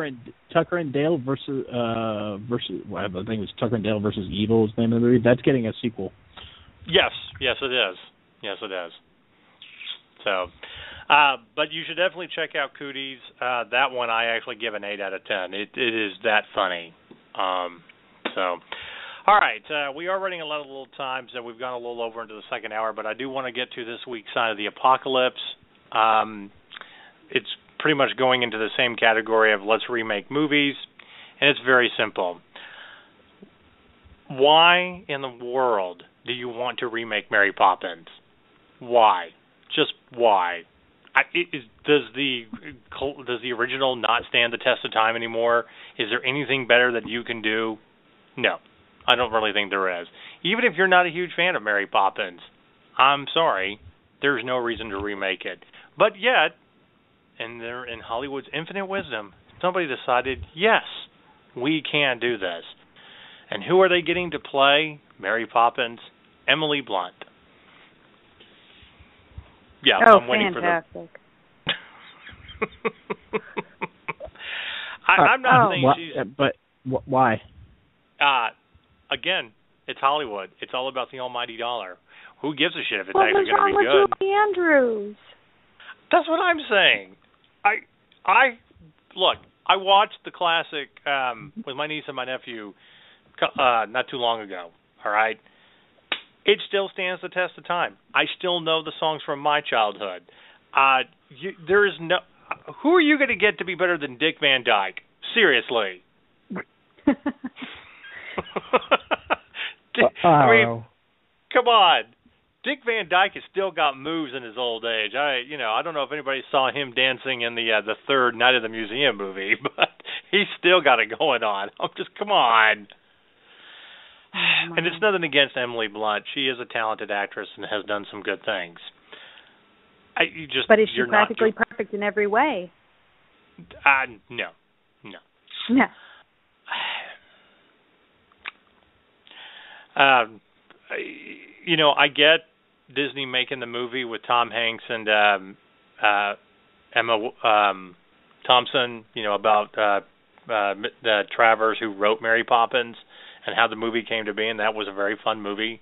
Tucker and Dale versus I think it was Tucker and Dale versus Evil is the name of the movie. That's getting a sequel. Yes, it is. So, but you should definitely check out Cooties. That one I actually give an 8 out of 10. It is that funny. All right, we are running a lot of little time, so we've gone a little over into the second hour, but I do want to get to this week's Sign of the Apocalypse. It's pretty much going into the same category of let's remake movies, and it's very simple. Why in the world do you want to remake Mary Poppins? Why? Just why? Does the original not stand the test of time anymore? Is there anything better that you can do? No. I don't really think there is. Even if you're not a huge fan of Mary Poppins, I'm sorry, there's no reason to remake it. But yet, in Hollywood's infinite wisdom, somebody decided, yes, we can do this. And who are they getting to play Mary Poppins? Emily Blunt. Yeah, I'm waiting fantastic. for the... I'm not saying she's... But why? Again, it's Hollywood. It's all about the almighty dollar. Who gives a shit if it's actually going to be good? What's wrong with Julie Andrews? That's what I'm saying. Look, I watched the classic with my niece and my nephew not too long ago, all right? It still stands the test of time. I still know the songs from my childhood. There is no... Who are you going to get to be better than Dick Van Dyke? Seriously. I mean, come on. Dick Van Dyke has still got moves in his old age. I don't know if anybody saw him dancing in the third Night of the Museum movie, but he's still got it going on. I'm just, come on. And it's nothing against Emily Blunt. She is a talented actress and has done some good things. But is she practically perfect in every way? No. No. I get Disney making the movie with Tom Hanks and Emma Thompson, about Travers, who wrote Mary Poppins, and how the movie came to be, and that was a very fun movie.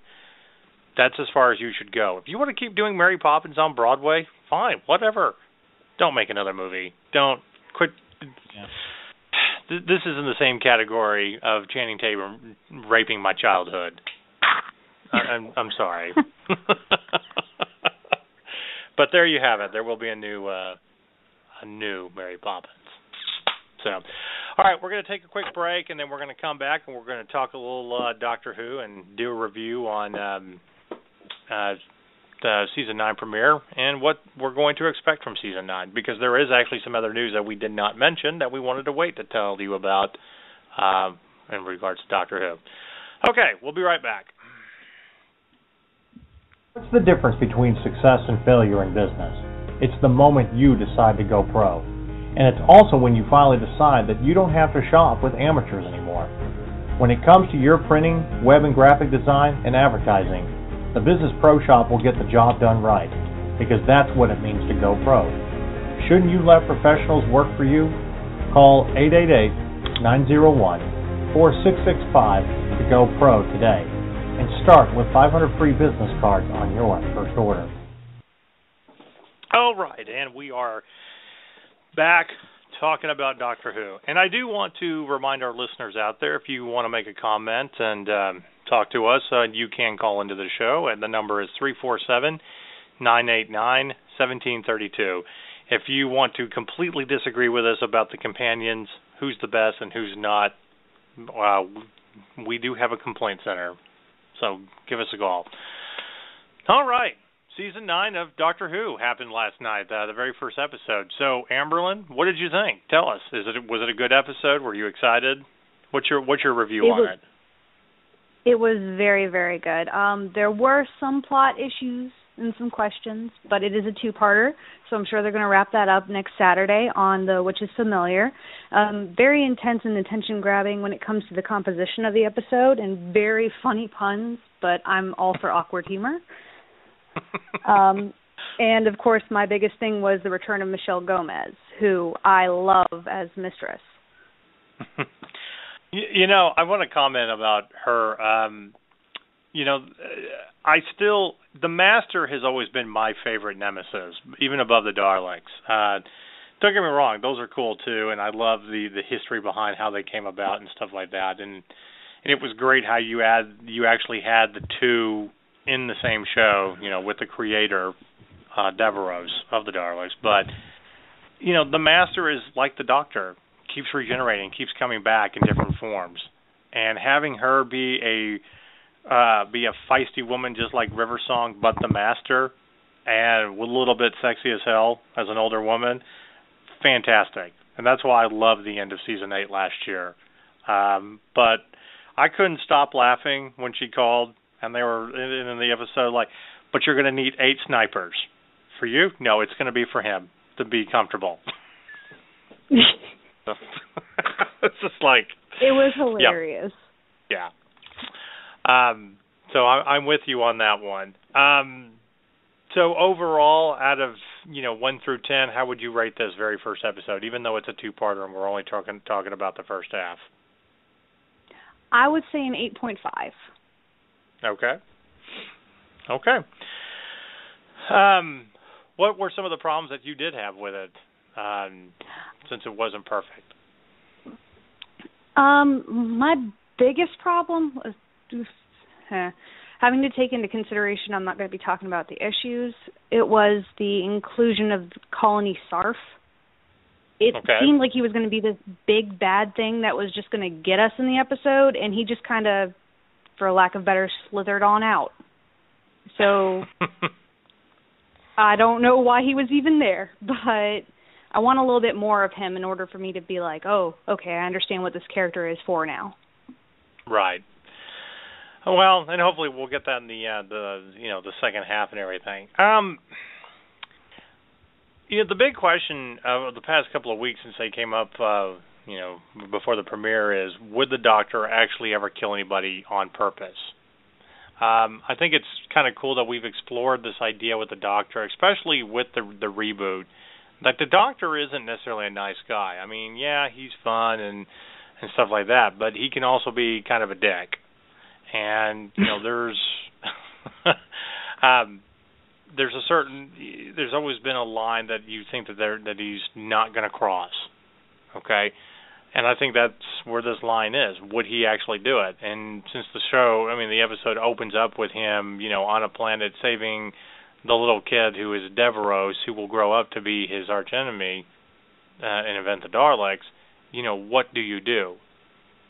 That's as far as you should go. If you want to keep doing Mary Poppins on Broadway, fine, whatever. Don't make another movie. Don't quit. Yeah. This is in the same category of Channing Tatum raping my childhood. I'm sorry. But there you have it. There will be a new Mary Poppins. So, all right, we're going to take a quick break, and then we're going to come back, and we're going to talk a little Doctor Who and do a review on the Season 9 premiere and what we're going to expect from Season 9, because there is actually some other news that we did not mention that we wanted to wait to tell you about in regards to Doctor Who. Okay, we'll be right back. What's the difference between success and failure in business? It's the moment you decide to go pro. And it's also when you finally decide that you don't have to shop with amateurs anymore. When it comes to your printing, web and graphic design, and advertising, the Business Pro Shop will get the job done right, because that's what it means to go pro. Shouldn't you let professionals work for you? Call 888-901-4665 to go pro today, and start with 500 free business cards on your first order. All right, and we are back talking about Doctor Who. And I do want to remind our listeners out there, if you want to make a comment and talk to us, you can call into the show, and the number is 347-989-1732. If you want to completely disagree with us about the companions, who's the best and who's not, we do have a complaint center. So give us a call. All right. Season 9 of Doctor Who happened last night, the very first episode. So, Amberlyn, what did you think? Tell us. Was it a good episode? Were you excited? What's your review on it? It was very, very good. There were some plot issues and some questions, but it is a two-parter, so I'm sure they're going to wrap that up next Saturday on the Which is Familiar. Very intense and attention-grabbing when it comes to the composition of the episode, and very funny puns, but I'm all for awkward humor. And, of course, my biggest thing was the return of Michelle Gomez, who I love as Mistress. I want to comment about her. The Master has always been my favorite nemesis, even above the Daleks. Don't get me wrong; those are cool too, and I love the history behind how they came about and stuff like that. And it was great how you actually had the two in the same show, with the creator, Devereaux of the Daleks. But the Master is like the Doctor, keeps regenerating, keeps coming back in different forms, and having her be a feisty woman just like River Song, but the Master, and a little bit sexy as hell as an older woman, fantastic. And that's why I love the end of Season 8 last year. But I couldn't stop laughing when she called, and they were in the episode like, but you're going to need 8 snipers. For you? No, it's going to be for him to be comfortable. It's just like... It was hilarious. Yeah. So I'm with you on that one. So overall, out of 1 through 10, how would you rate this very first episode? Even though it's a two-parter and we're only talking about the first half. I would say an 8.5. Okay. What were some of the problems that you did have with it, since it wasn't perfect? My biggest problem was having to take into consideration, I'm not going to be talking about the issues, it was the inclusion of Colony Sarf. It seemed like he was going to be this big bad thing that was just going to get us in the episode, and he just kind of, for lack of better, slithered on out. So I don't know why he was even there, but I want a little bit more of him in order for me to be like, oh, okay, I understand what this character is for now. Right. Well, and hopefully we'll get that in the second half and everything. The big question of the past couple of weeks since they came up, before the premiere is, would the Doctor actually ever kill anybody on purpose? I think it's kind of cool that we've explored this idea with the Doctor, especially with the reboot, Like, the Doctor isn't necessarily a nice guy. I mean, yeah, he's fun and stuff like that, but he can also be kind of a dick. And, you know, there's there's always been a line that you think that he's not going to cross. Okay? And I think that's where this line is. Would he actually do it? And since the show, I mean, the episode opens up with him, you know, on a planet saving the little kid who is Deveros, who will grow up to be his archenemy and invent the Daleks. You know, what do you do?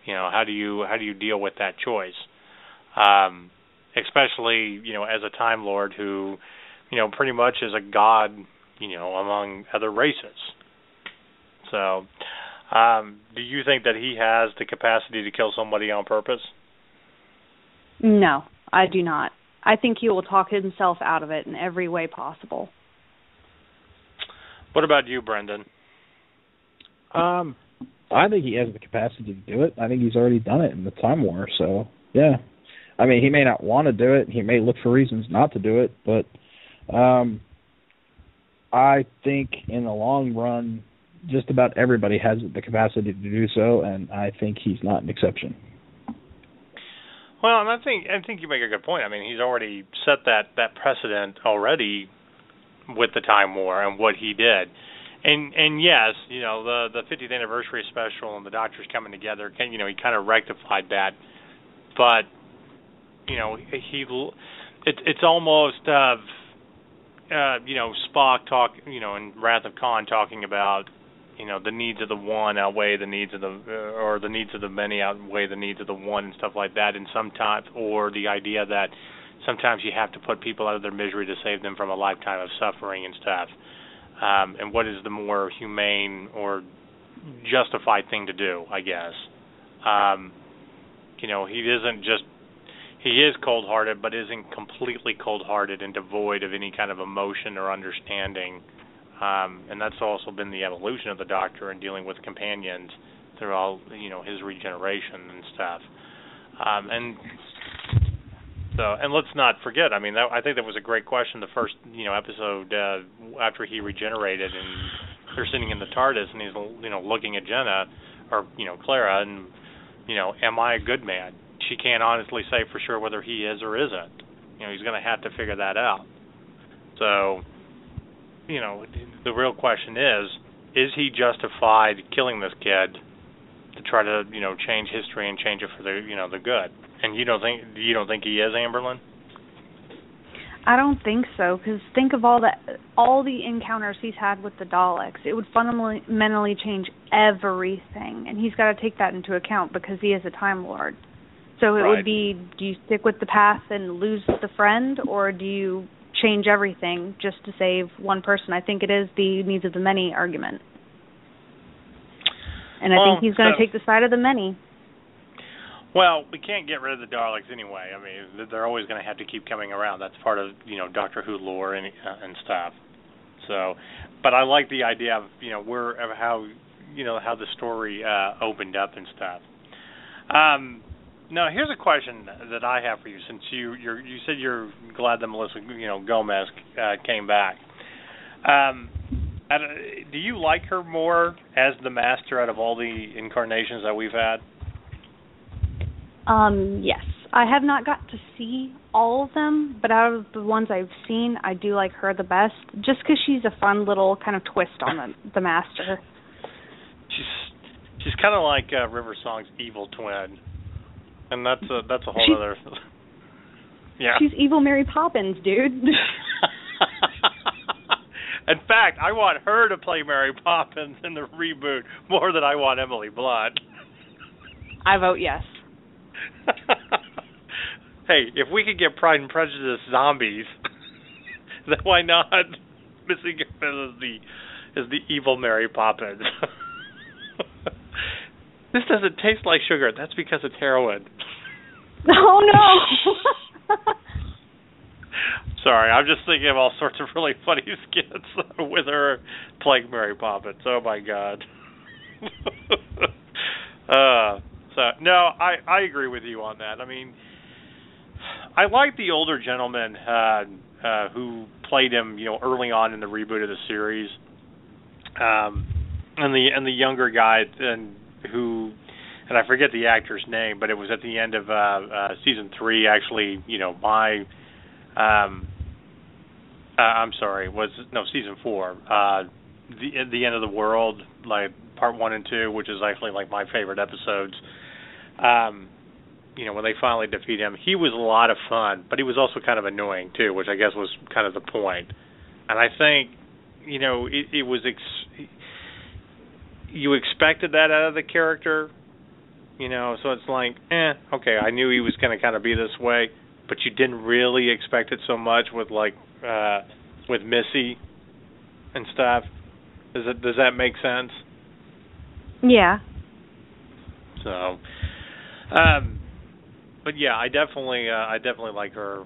You know, how do you deal with that choice? Especially, you know, as a Time Lord who, you know, pretty much is a god, you know, among other races. So, do you think that he has the capacity to kill somebody on purpose? No, I do not. I think he will talk himself out of it in every way possible. What about you, Brendan? I think he has the capacity to do it. I think he's already done it in the Time War, so, yeah. I mean, he may not want to do it. He may look for reasons not to do it, but I think in the long run, just about everybody has the capacity to do so, and I think he's not an exception. Well, and I think you make a good point. I mean, he's already set that precedent already with the Time War and what he did. And yes, you know, the 50th anniversary special and the Doctors coming together, he kind of rectified that. But, you know, it's almost you know, Spock in Wrath of Khan talking about, you know, the needs of the one outweigh the needs of or the needs of the many outweigh the needs of the one and stuff like that. And sometimes, or the idea that sometimes you have to put people out of their misery to save them from a lifetime of suffering and stuff. And what is the more humane or justified thing to do, I guess. You know, he is cold-hearted, but isn't completely cold-hearted and devoid of any kind of emotion or understanding. And that's also been the evolution of the Doctor in dealing with companions through all, you know, his regeneration and stuff. And let's not forget, I mean, I think that was a great question, the first, you know, episode after he regenerated, and they're sitting in the TARDIS, and he's, you know, looking at Jenna, or, you know, Clara, and, you know, am I a good man? She can't honestly say for sure whether he is or isn't. You know, he's going to have to figure that out. So, you know, the real question is he justified killing this kid to try to, you know, change history and change it for the, you know, the good? And you don't think he is, Amberlynn? I don't think so, because think of all the encounters he's had with the Daleks. It would fundamentally change everything, and he's got to take that into account because he is a Time Lord. So it would be, do you stick with the path and lose the friend, or do you change everything just to save one person? I think it is the needs of the many argument. And I think he's going to take the side of the many. Well, we can't get rid of the Daleks anyway. I mean, they're always going to have to keep coming around. That's part of, you know, Doctor Who lore and stuff. So, but I like the idea of, you know, how the story opened up and stuff. Now, here's a question that I have for you, since you said you're glad that Melissa, you know, Gomez came back. Do you like her more as the Master out of all the incarnations that we've had? Yes. I have not got to see all of them, but out of the ones I've seen, I do like her the best, just because she's a fun little kind of twist on the Master. She's kind of like River Song's evil twin, and that's a whole other. Yeah. She's evil Mary Poppins, dude. In fact, I want her to play Mary Poppins in the reboot more than I want Emily Blunt. I vote yes. Hey, if we could get Pride and Prejudice zombies, then why not Missy Griffith is the evil Mary Poppins? This doesn't taste like sugar. That's because it's heroin. Oh, no. Sorry, I'm just thinking of all sorts of really funny skits with her playing Mary Poppins. Oh, my God. So no, I agree with you on that. I mean, I like the older gentleman who played him, you know, early on in the reboot of the series. and the younger guy and I forget the actor's name, but it was at the end of season 3. Actually, season 4. The end of the world, like part 1 and 2, which is actually like my favorite episodes. When they finally defeat him, he was a lot of fun, but he was also kind of annoying too, which I guess was kind of the point. And I think, it was you expected that out of the character, so it's like, okay, I knew he was going to kind of be this way, but you didn't really expect it so much with with Missy and stuff. Does that make sense? Yeah. So, but yeah, I definitely like her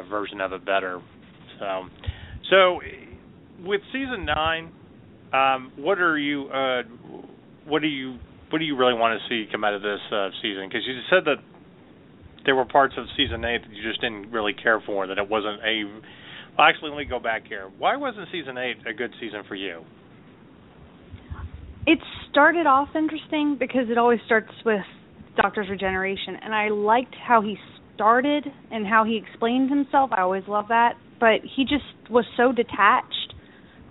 version of it better. So with season 9, what do you really want to see come out of this season? Because you said that there were parts of season 8 that you just didn't really care for. That it wasn't Well, actually, let me go back here. Why wasn't season 8 a good season for you? It started off interesting because it always starts with Doctor's regeneration, and I liked how he started and how he explained himself. I always love that, but he just was so detached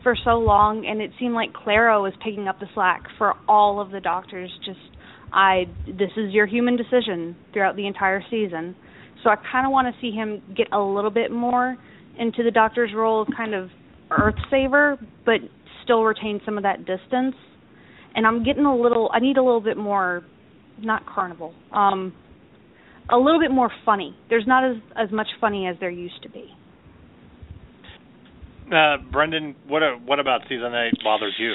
for so long, and it seemed like Clara was picking up the slack for all of the Doctors. This is your human decision throughout the entire season. So I kind of want to see him get a little bit more into the Doctor's role of kind of Earth saver, but still retain some of that distance. And I need a little bit more, not carnival, a little bit more funny. There's not as much funny as there used to be. Brendan, what about season 8 bothers you?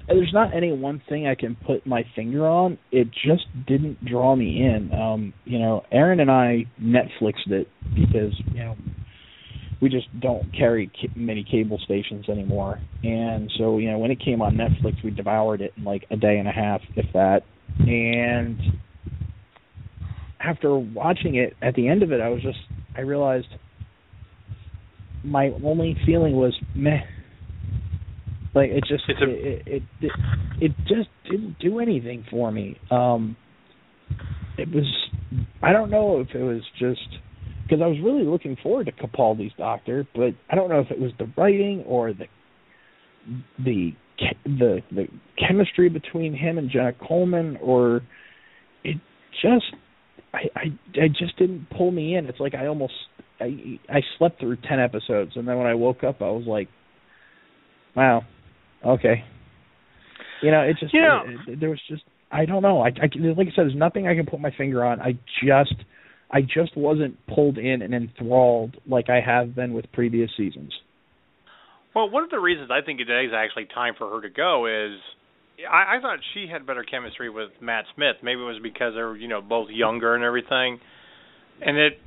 There's not any one thing I can put my finger on. It just didn't draw me in. Aaron and I Netflixed it because, we just don't carry many cable stations anymore. And so, when it came on Netflix, we devoured it in like a day and a half, if that. And after watching it, at the end of it, I realized my only feeling was meh. Like it just didn't do anything for me. It was, I don't know if it was just because I was really looking forward to Capaldi's Doctor, but I don't know if it was the writing or the chemistry between him and Jenna Coleman, or it just I just didn't pull me in. It's like I slept through 10 episodes, and then when I woke up, I was like, wow, okay. It just there was just, I don't know. Like I said, there's nothing I can put my finger on. I just wasn't pulled in and enthralled like I have been with previous seasons. Well, one of the reasons I think today is actually time for her to go is I thought she had better chemistry with Matt Smith. Maybe it was because they were, both younger and everything. And it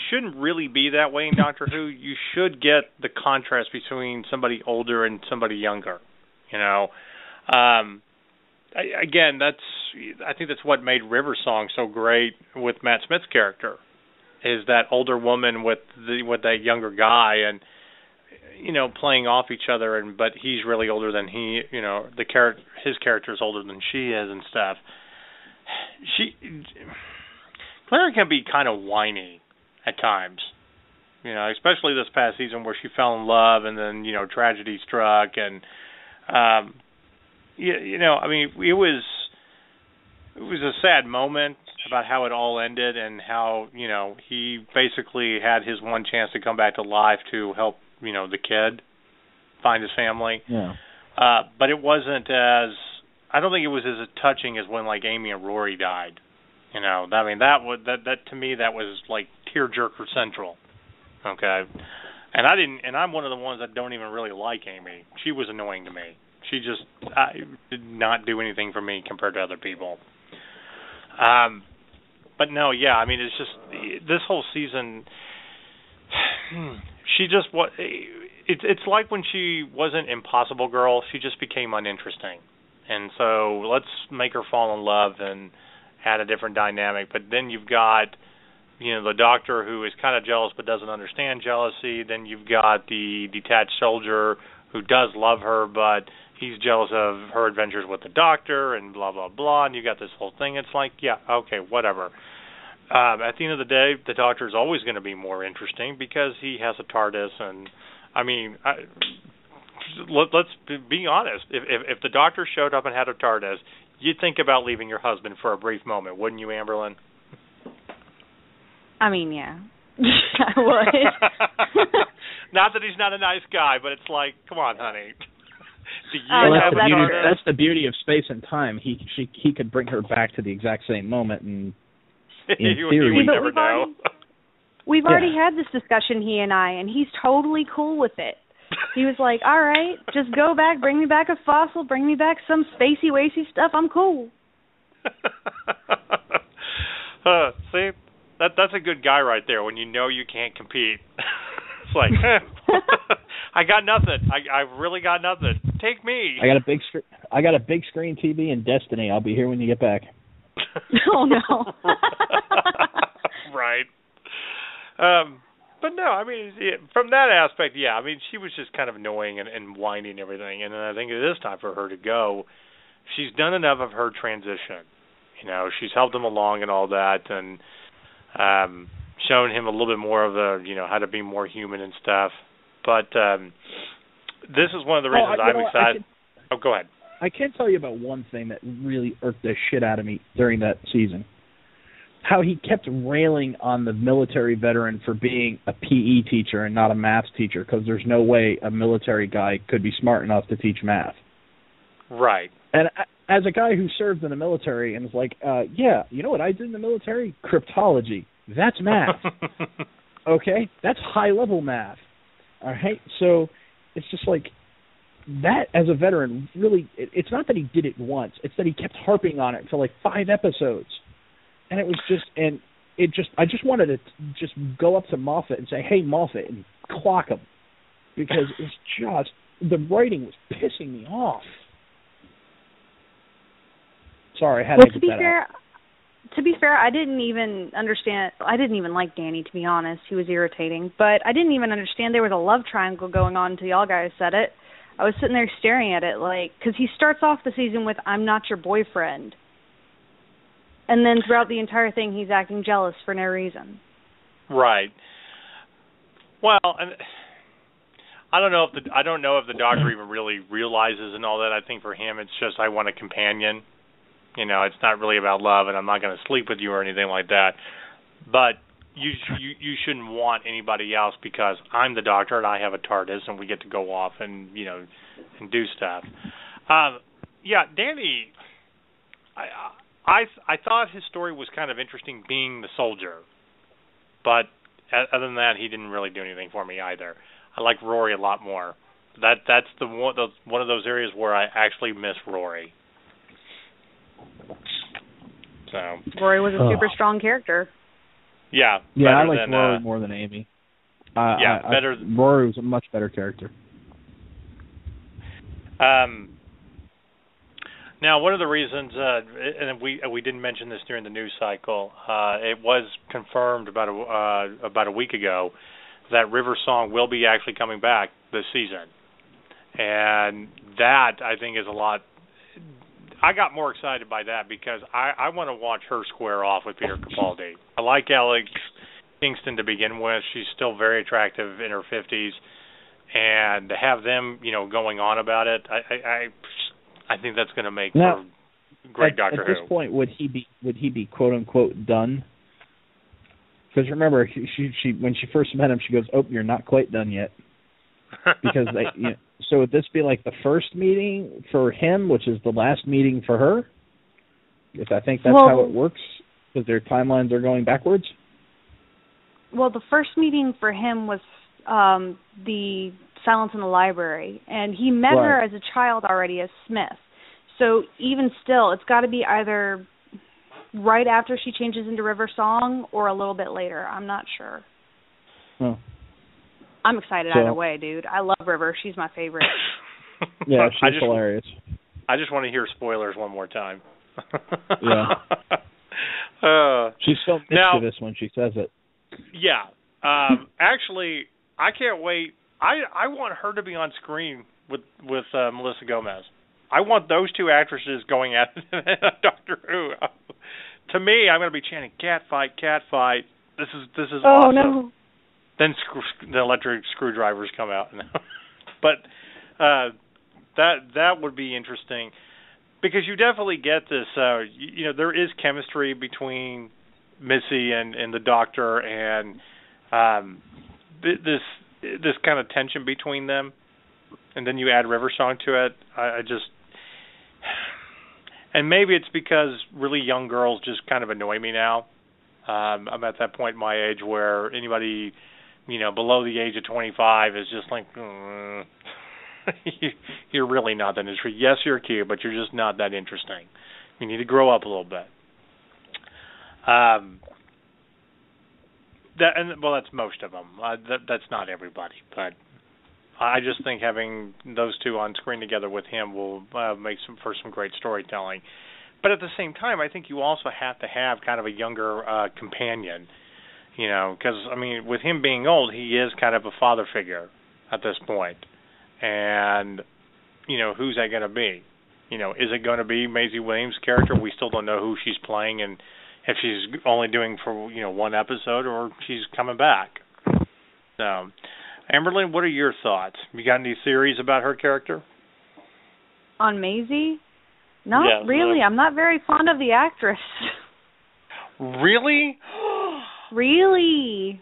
shouldn't really be that way in Doctor Who. You should get the contrast between somebody older and somebody younger. I think that's what made River Song so great with Matt Smith's character, is that older woman with that younger guy, and playing off each other, but he's really older than he, his character is older than she is and stuff. Clara can be kind of whiny at times, especially this past season where she fell in love and then tragedy struck, and it was a sad moment about how it all ended and how he basically had his one chance to come back to life to help the kid find his family. Yeah. But it wasn't I don't think it was as touching as when like Amy and Rory died. That to me that was like tearjerker central. Okay. And I'm one of the ones that don't even really like Amy. She was annoying to me. She just did not do anything for me compared to other people. But no, yeah, it's just this whole season. She just it's like when she wasn't Impossible Girl, she just became uninteresting. And so let's make her fall in love and add a different dynamic. But then you've got the Doctor who is kind of jealous but doesn't understand jealousy. Then you've got the detached soldier who does love her, but he's jealous of her adventures with the Doctor and blah, blah, blah, and you got this whole thing. It's like, yeah, okay, whatever. At the end of the day, the Doctor is always going to be more interesting because he has a TARDIS, and, I mean, let's be honest. If the Doctor showed up and had a TARDIS, you'd think about leaving your husband for a brief moment, wouldn't you, Amberlynn? I mean, yeah. I would. Not that he's not a nice guy, but it's like, come on, honey. That's the beauty of space and time. He could bring her back to the exact same moment, and in theory, you never know. We've already had this discussion, he and I, and he's totally cool with it. He was like, all right, just go back, bring me back a fossil, bring me back some spacey-wacy stuff, I'm cool. See, that's a good guy right there when you know you can't compete. It's like, I got nothing. I've really got nothing. Take me. I got a big screen TV and Destiny. I'll be here when you get back. Oh, no. Right. But no, I mean, from that aspect, yeah. I mean, she was just kind of annoying and whining and everything. And then I think it is time for her to go. She's done enough of her transition. You know, she's helped him along and all that, and shown him a little bit more of the, you know, how to be more human and stuff. But this is one of the reasons I'm excited. Go ahead. I can tell you about one thing that really irked the shit out of me during that season. How he kept railing on the military veteran for being a PE teacher and not a math teacher, because there's no way a military guy could be smart enough to teach math. Right. And as a guy who served in the military and was like, yeah, you know what I did in the military? Cryptology. That's math. Okay? That's high-level math. All right? So it's just like, that as a veteran, really, it's not that he did it once. It's that he kept harping on it for like 5 episodes. And it was just, I just wanted to just go up to Moffat and say, hey, Moffat, and clock him. Because it's just, the writing was pissing me off. Sorry, I had to get that out. To be fair, I didn't even like Danny, to be honest. He was irritating. But I didn't even understand there was a love triangle going on until y'all guys said it. I was sitting there staring at it like, because he starts off the season with, I'm not your boyfriend. And then throughout the entire thing, he's acting jealous for no reason. Right. Well, and I don't know if the Doctor even really realizes and all that. I think for him, it's just, I want a companion. You know, it's not really about love, and I'm not going to sleep with you or anything like that. But you shouldn't want anybody else because I'm the Doctor and I have a TARDIS and we get to go off and, you know, and do stuff. Yeah, Danny, I thought his story was kind of interesting being the soldier, but other than that, he didn't really do anything for me either. I like Rory a lot more. That's one of those areas where I actually miss Rory. So Rory was a super strong character. Yeah. I like Rory more than Amy. Better. Rory was a much better character. Now, one of the reasons, and we didn't mention this during the news cycle, it was confirmed about a week ago that River Song will be actually coming back this season, and that I think is a lot. I got more excited by that because I want to watch her square off with Peter Capaldi. I like Alex Kingston to begin with. She's still very attractive in her 50s, and to have them, you know, going on about it, I think that's going to make for great Doctor Who. At this point, would he be quote unquote done? Because remember, she when she first met him, she goes, "Oh, you're not quite done yet." Because so would this be like the first meeting for him, which is the last meeting for her? If I think that's how it works, because their timelines are going backwards. Well, the first meeting for him was the Silence in the Library, and he met her as a child already as Smith. So even still, it's got to be either right after she changes into River Song or a little bit later. I'm not sure. Oh. I'm excited either way, dude. I love River. She's my favorite. Yeah, she's hilarious. I just want to hear spoilers one more time. Yeah. She's so mischievous when she says it. Yeah. Actually, I can't wait. I want her to be on screen with Melissa Gomez. I want those two actresses going at Doctor Who. To me, I'm going to be chanting cat fight. This is oh, awesome. No. Then the electric screwdrivers come out. But that would be interesting because you definitely get this. There is chemistry between Missy and the Doctor, and this kind of tension between them. And then you add River Song to it. And maybe it's because really young girls just kind of annoy me now. I'm at that point in my age where anybody, below the age of 25 is just like, you're really not that interesting. Yes, you're cute, but you're just not that interesting. You need to grow up a little bit. That's most of them. That's not everybody, but I just think having those two on screen together with him will make for some great storytelling. But at the same time, I think you also have to have kind of a younger companion, because, with him being old, he is kind of a father figure at this point. And, who's that going to be? Is it going to be Maisie Williams' character? We still don't know who she's playing and if she's only doing for, one episode or she's coming back. So, Amberlynn, what are your thoughts? You got any theories about her character? On Maisie? Not really. I'm not very fond of the actress. Really? Really.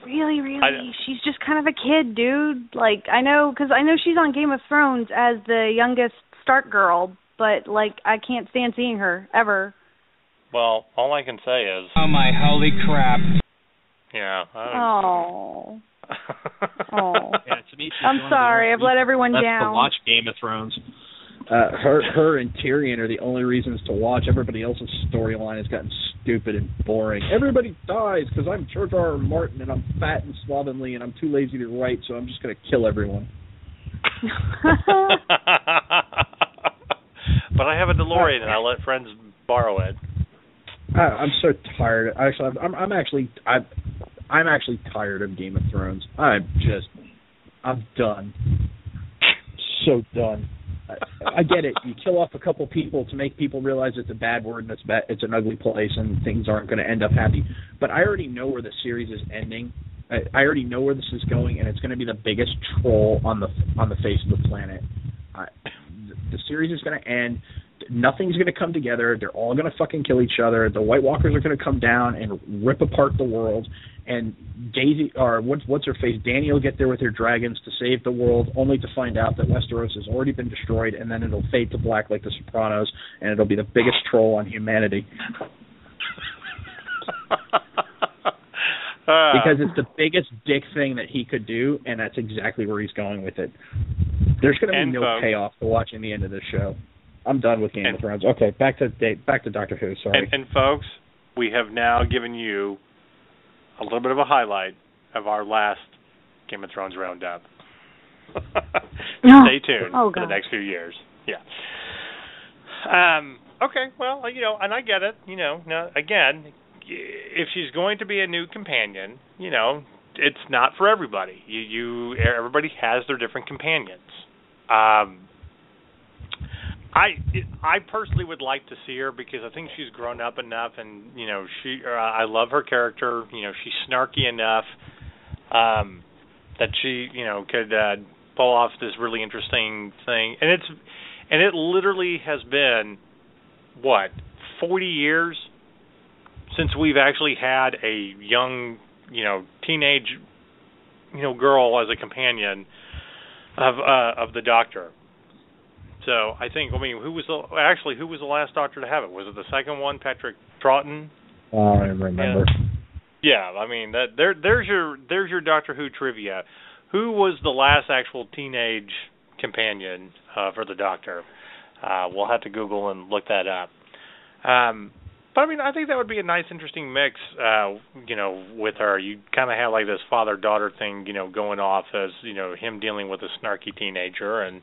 She's just kind of a kid, dude. I know she's on Game of Thrones as the youngest Stark girl, but, I can't stand seeing her, ever. Well, all I can say is... Oh, my holy crap. Yeah. Oh. Yeah, I'm sorry. I've let everyone down. To watch Game of Thrones. Her and Tyrion are the only reasons to watch. Everybody else's storyline has gotten stupid and boring. Everybody dies because I'm George R. R. Martin and I'm fat and slovenly and I'm too lazy to write, so I'm just going to kill everyone. But I have a DeLorean and I let friends borrow it. I'm so tired. Actually, I'm actually tired of Game of Thrones. I'm done. So done. I get it. You kill off a couple people to make people realize it's a bad word and it's an ugly place and things aren't going to end up happy. But I already know where the series is ending. I already know where this is going, and it's going to be the biggest troll on the face of the planet. The series is going to end. Nothing's going to come together. They're all going to fucking kill each other. The White Walkers are going to come down and rip apart the world. And Daisy, or what's her face, Dani will get there with her dragons to save the world, only to find out that Westeros has already been destroyed, and then it'll fade to black like The Sopranos, and it'll be the biggest troll on humanity. Because it's the biggest dick thing that he could do, and that's exactly where he's going with it. There's going to be no payoff to watching the end of this show. I'm done with Game of Thrones. Okay, back to Doctor Who. Sorry. And folks, we have now given you a little bit of a highlight of our last Game of Thrones roundup. Stay tuned for the next few years. Yeah. Okay. Well, and I get it. Now, again, if she's going to be a new companion, it's not for everybody. Everybody has their different companions. I personally would like to see her because I think she's grown up enough, and I love her character. She's snarky enough that she could pull off this really interesting thing. And it literally has been 40 years since we've actually had a young teenage girl as a companion of the Doctor. So I think, who was the last Doctor to have it? Was it the second one, Patrick Troughton? I don't remember. Yeah, there's your Doctor Who trivia. Who was the last actual teenage companion for the Doctor? We'll have to Google and look that up. But I think that would be a nice, interesting mix, with her. You kind of have like this father-daughter thing, going off as, him dealing with a snarky teenager and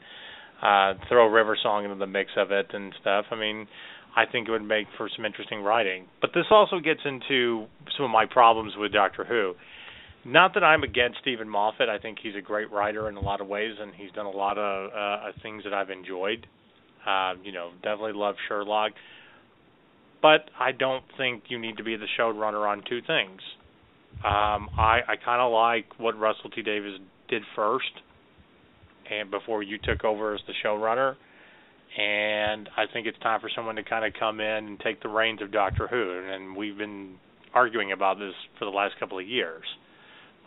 throw River Song into the mix of it and stuff. I think it would make for some interesting writing. But this also gets into some of my problems with Doctor Who. not that I'm against Stephen Moffat. I think he's a great writer in a lot of ways, and he's done a lot of things that I've enjoyed. Definitely love Sherlock. But I don't think you need to be the showrunner on two things. I kind of like what Russell T. Davies did first, and before you took over as the showrunner. And I think it's time for someone to kind of come in and take the reins of Doctor Who. And we've been arguing about this for the last couple of years.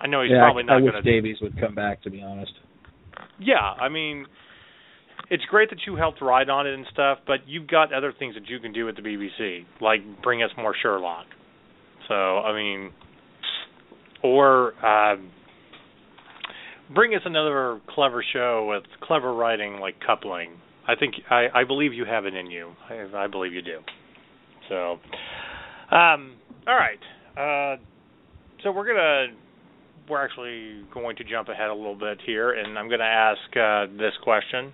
I know he's probably not going to. I wish Davies would come back, to be honest. Yeah, I mean, it's great that you helped ride on it and stuff, but you've got other things that you can do at the BBC, like bring us more Sherlock. So, I mean, or bring us another clever show with clever writing like Coupling. I believe you have it in you. I believe you do. So, all right. So we're actually going to jump ahead a little bit here, and I'm going to ask this question.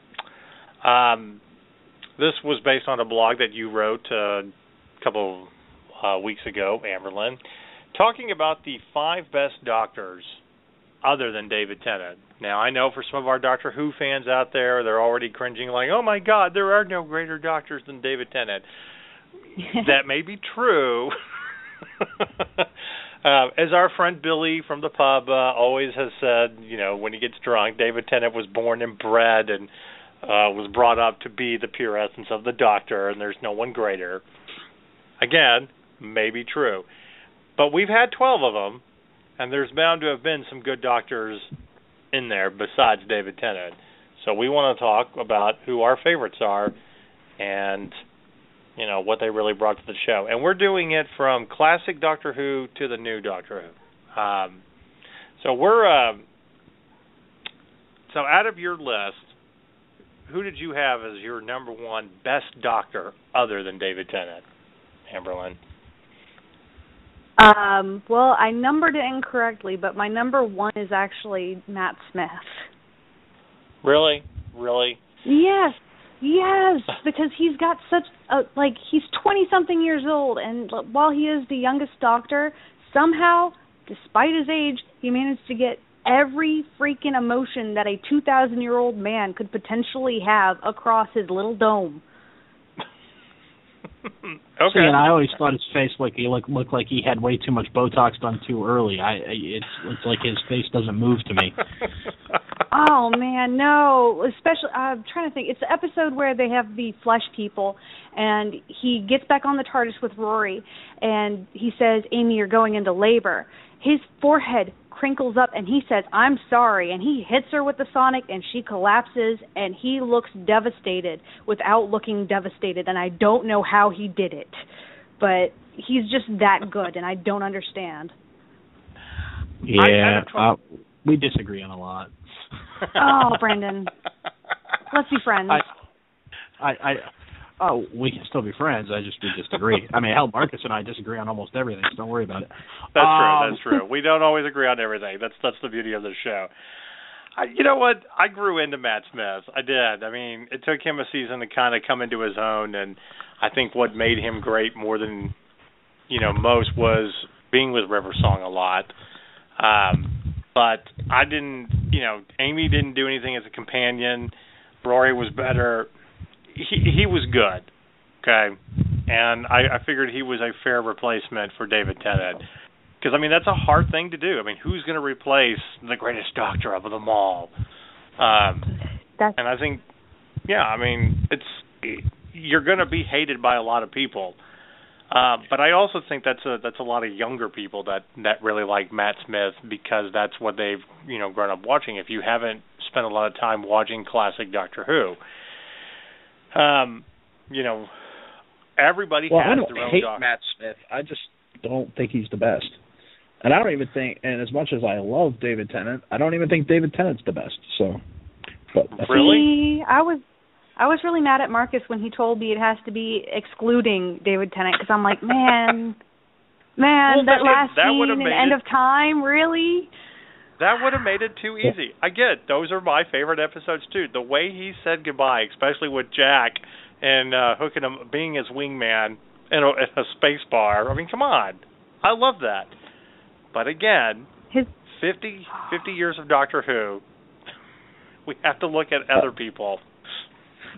This was based on a blog that you wrote a couple weeks ago, Amberlynn, talking about the 5 best doctors other than David Tennant. Now, I know for some of our Doctor Who fans out there, they're already cringing like, oh my God, there are no greater doctors than David Tennant. That may be true. As our friend Billy from the pub always has said, when he gets drunk, David Tennant was born and bred and was brought up to be the pure essence of the Doctor, and there's no one greater. Again, maybe true. But we've had 12 of them, and there's bound to have been some good doctors in there besides David Tennant. So we want to talk about who our favorites are and, what they really brought to the show. And we're doing it from classic Doctor Who to the new Doctor Who. So out of your list, who did you have as your number one best doctor other than David Tennant, Amberlynn? Well, I numbered it incorrectly, but my number one is actually Matt Smith. Really? Yes, because he's got such he's 20-something years old, and while he is the youngest doctor, somehow, despite his age, he managed to get every freaking emotion that a 2,000-year-old man could potentially have across his little dome. Okay. See, and I always thought his face looked like he had way too much Botox done too early. It's like his face doesn't move to me. Oh man, no! Especially, I'm trying to think. It's the episode where they have the flesh people, and he gets back on the TARDIS with Rory, and he says, "Amy, you're going into labor." His forehead crinkles up, and he says, "I'm sorry," and he hits her with the sonic, and she collapses, and he looks devastated without looking devastated, and I don't know how he did it, but he's just that good, and I don't understand. Yeah, we disagree on a lot. Oh, Brandon, let's be friends. We can still be friends. We disagree. I mean, hell, Marcus and I disagree on almost everything, so don't worry about it. That's true. We don't always agree on everything. That's the beauty of the show. You know what? I grew into Matt Smith. I did. I mean, it took him a season to kind of come into his own, and I think what made him great more than, most was being with River Song a lot. But I didn't, Amy didn't do anything as a companion. Rory was better. He was good, okay? And I figured he was a fair replacement for David Tennant. Because, I mean, that's a hard thing to do. I mean, who's going to replace the greatest doctor of them all? And I think, you're going to be hated by a lot of people. But I also think that's a lot of younger people that really like Matt Smith because that's what they've, grown up watching. If you haven't spent a lot of time watching classic Doctor Who, everybody has their own doctor. I don't hate Matt Smith. I just don't think he's the best. And I don't even think, and as much as I love David Tennant, I don't even think David Tennant's the best. So, but really, I was really mad at Marcus when he told me it has to be excluding David Tennant because I'm like, man, that last scene in End of Time, really? That would have made it too easy. I get it. Those are my favorite episodes, too. The way he said goodbye, especially with Jack and hooking him, being his wingman in a space bar. I mean, come on. I love that. But again, 50 years of Doctor Who, we have to look at other people.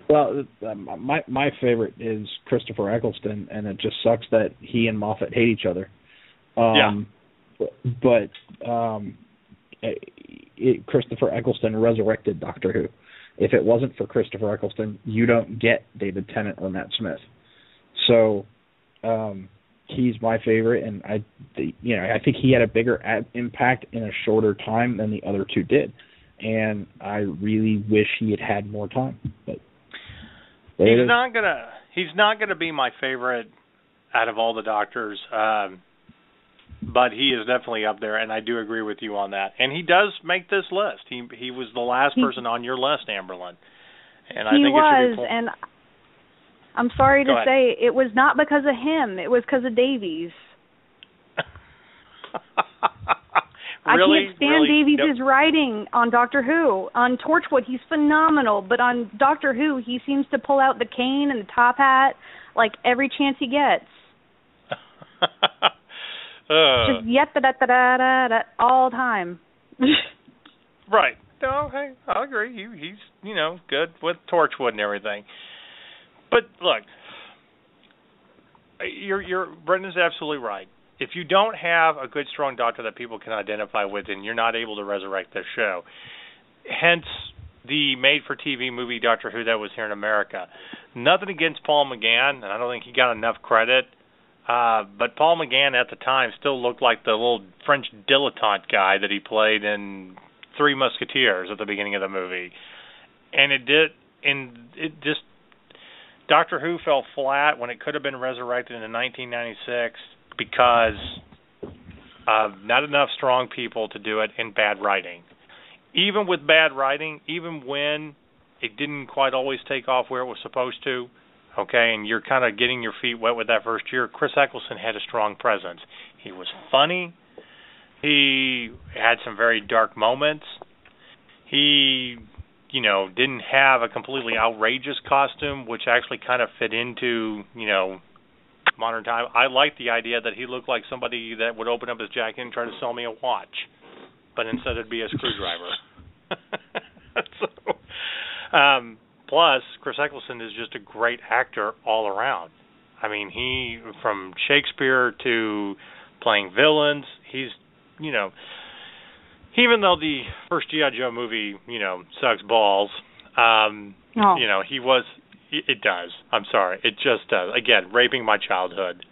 Well, my favorite is Christopher Eccleston, and it just sucks that he and Moffat hate each other. But Christopher Eccleston resurrected Doctor Who. If it wasn't for Christopher Eccleston, you don't get David Tennant or Matt Smith. So he's my favorite, and I think he had a bigger impact in a shorter time than the other two did. And I really wish he had had more time. But he's not gonna be my favorite out of all the Doctors, but he is definitely up there, and I do agree with you on that. And he does make this list. He was the last person on your list, Amberlyn, and I think it should be cool. And I'm sorry to say it was not because of him. It was because of Davies. Really? I can't stand Davies' writing on Doctor Who. On Torchwood, he's phenomenal, but on Doctor Who, he seems to pull out the cane and the top hat like every chance he gets. Just yep-da-da-da-da-da all the time. Right. No, hey, I agree. He's good with Torchwood and everything. But look, Brendan's absolutely right. If you don't have a good, strong Doctor that people can identify with, then you're not able to resurrect their show. Hence, the made-for-TV movie Doctor Who that was here in America. Nothing against Paul McGann, and I don't think he got enough credit. But Paul McGann at the time still looked like the little French dilettante guy that he played in Three Musketeers at the beginning of the movie. And it just Doctor Who fell flat when it could have been resurrected in 1996 because of not enough strong people to do it and bad writing. Even with bad writing, even when it didn't quite always take off where it was supposed to, okay, and you're kind of getting your feet wet with that first year, Chris Eccleston had a strong presence. He was funny. He had some very dark moments. He, didn't have a completely outrageous costume, which actually kind of fit into, modern time. I liked the idea that he looked like somebody that would open up his jacket and try to sell me a watch, but instead it'd be a screwdriver. Plus, Chris Eccleston is just a great actor all around. I mean, he, from Shakespeare to playing villains, he's, even though the first G.I. Joe movie, sucks balls, he was, it does. I'm sorry. It just does. Again, raping my childhood.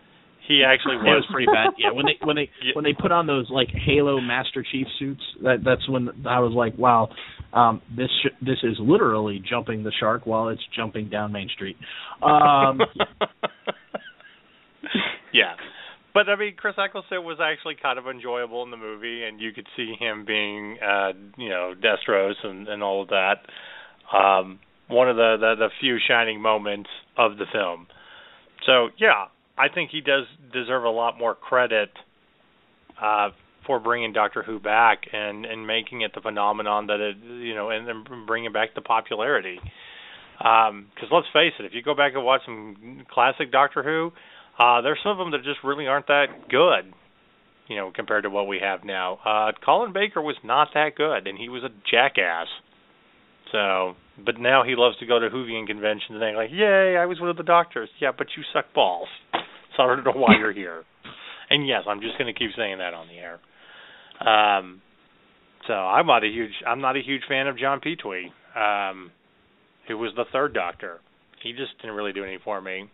He actually was. It was pretty bad. Yeah, when they put on those like Halo Master Chief suits, that's when I was like, wow, this is literally jumping the shark while it's jumping down Main Street. Yeah. But, I mean, Chris Eccleston was actually kind of enjoyable in the movie, and you could see him being, Destros and all of that. One of the few shining moments of the film. So, yeah, I think he does deserve a lot more credit for bringing Doctor Who back and making it the phenomenon that it, and bringing back the popularity. Because let's face it, if you go back and watch some classic Doctor Who, there's some of them that just really aren't that good, compared to what we have now. Colin Baker was not that good, and he was a jackass. So, but now he loves to go to Whovian conventions and they're like, yay, I was one of the Doctors. Yeah, but you suck balls. So I don't know why you're here. And yes, I'm just going to keep saying that on the air. So I'm not a huge fan of John Pertwee, who was the third Doctor. He just didn't really do anything for me.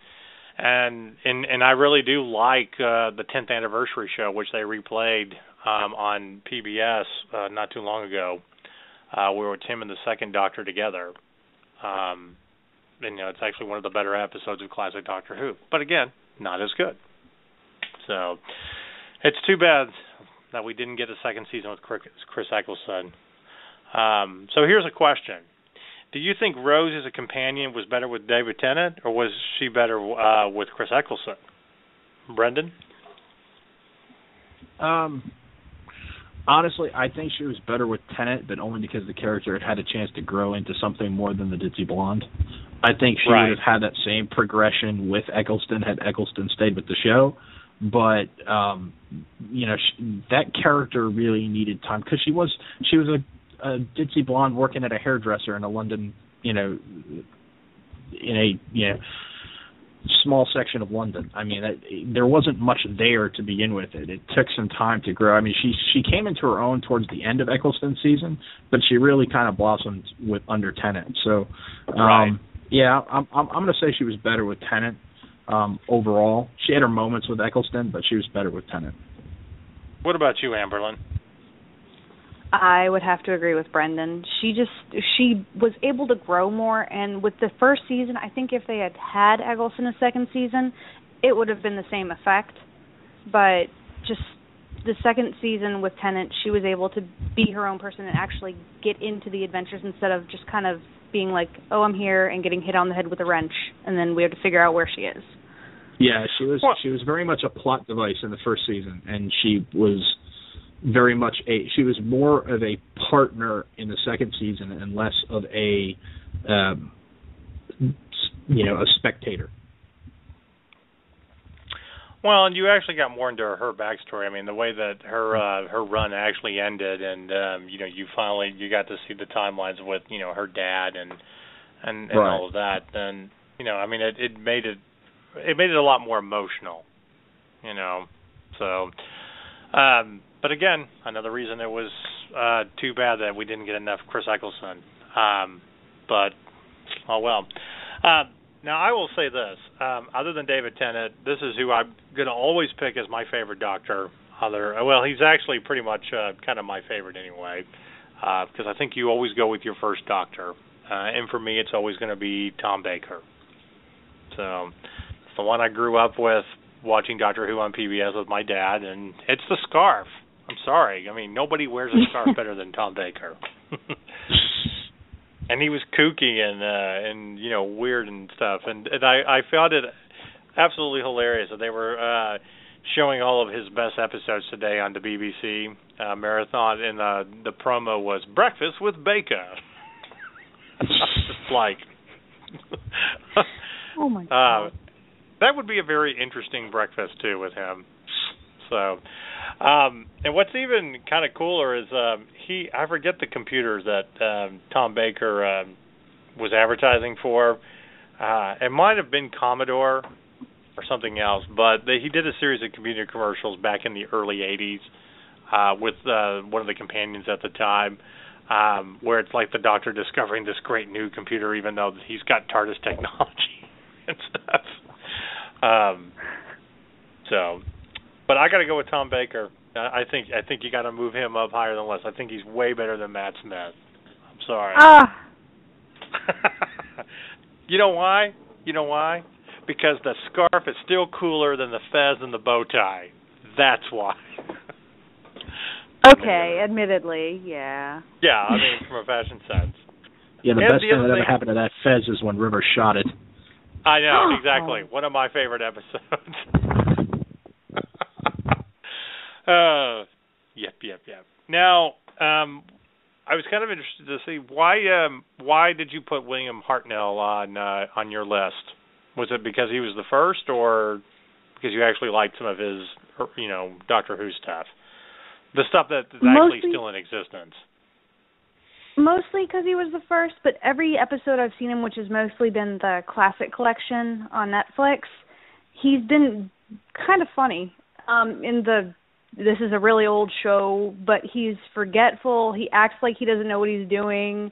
And I really do like the 10th anniversary show, which they replayed on PBS not too long ago, where it's him and the second Doctor together. And it's actually one of the better episodes of classic Doctor Who. But again, not as good. So it's too bad that we didn't get a second season with Chris Eccleston. So here's a question. Do you think Rose as a companion was better with David Tennant, or was she better with Chris Eccleston? Brendan? Honestly, I think she was better with Tennant, but only because the character had a chance to grow into something more than the ditzy blonde. I think she would have had that same progression with Eccleston had Eccleston stayed with the show, but that character really needed that character really needed time because she was a ditzy blonde working at a hairdresser in a London, in a small section of London. I mean, there wasn't much there to begin with. It took some time to grow. I mean, she came into her own towards the end of Eccleston's season, but she really kind of blossomed under Tennant. So, right. Yeah, I'm going to say she was better with Tennant overall. She had her moments with Eccleston, but she was better with Tennant. What about you, Amberlynn? I would have to agree with Brendan. She was able to grow more, and with the first season, I think if they had Eccleston a second season, it would have been the same effect. But just the second season with Tennant, she was able to be her own person and actually get into the adventures instead of just kind of being like, oh, I'm here, and getting hit on the head with a wrench, and then we have to figure out where she is. Yeah, she was very much a plot device in the first season, and she was very much she was more of a partner in the second season and less of a spectator. Well, and you actually got more into her backstory. I mean, the way that her run actually ended, and you got to see the timelines with her dad and right. all of that. And I mean, it made it a lot more emotional. So. But again, another reason it was too bad that we didn't get enough Chris Eccleston. But, oh well. Now, I will say this. Other than David Tennant, this is who I'm going to always pick as my favorite Doctor. Well, he's actually pretty much kind of my favorite anyway, because I think you always go with your first Doctor. And for me, it's always going to be Tom Baker. So, it's the one I grew up with, watching Doctor Who on PBS with my dad, and it's the scarf. I'm sorry. I mean, nobody wears a scarf better than Tom Baker. And he was kooky and weird and stuff. And I found it absolutely hilarious that they were showing all of his best episodes today on the BBC Marathon, and the promo was Breakfast with Baker. It's like... oh, my God. That would be a very interesting breakfast, too, with him. So, and what's even kind of cooler is I forget the computer that Tom Baker was advertising for. It might have been Commodore or something else, but he did a series of computer commercials back in the early 80s with one of the companions at the time, where it's like the Doctor discovering this great new computer, even though he's got TARDIS technology and stuff. But I got to go with Tom Baker. I think you got to move him up higher than less. I think he's way better than Matt Smith. I'm sorry. You know why? Because the scarf is still cooler than the fez and the bow tie. That's why. Okay, admittedly, yeah. Yeah, I mean, from a fashion sense. Yeah, the best thing that ever happened to that fez is when River shot it. I know, exactly. One of my favorite episodes. Yep. Now, I was kind of interested to see why did you put William Hartnell on your list? Was it because he was the first, or because you actually liked some of his, Doctor Who stuff, the stuff that is actually still in existence? Mostly because he was the first, but every episode I've seen him, which has mostly been the classic collection on Netflix, he's been kind of funny. This is a really old show, but he's forgetful. He acts like he doesn't know what he's doing.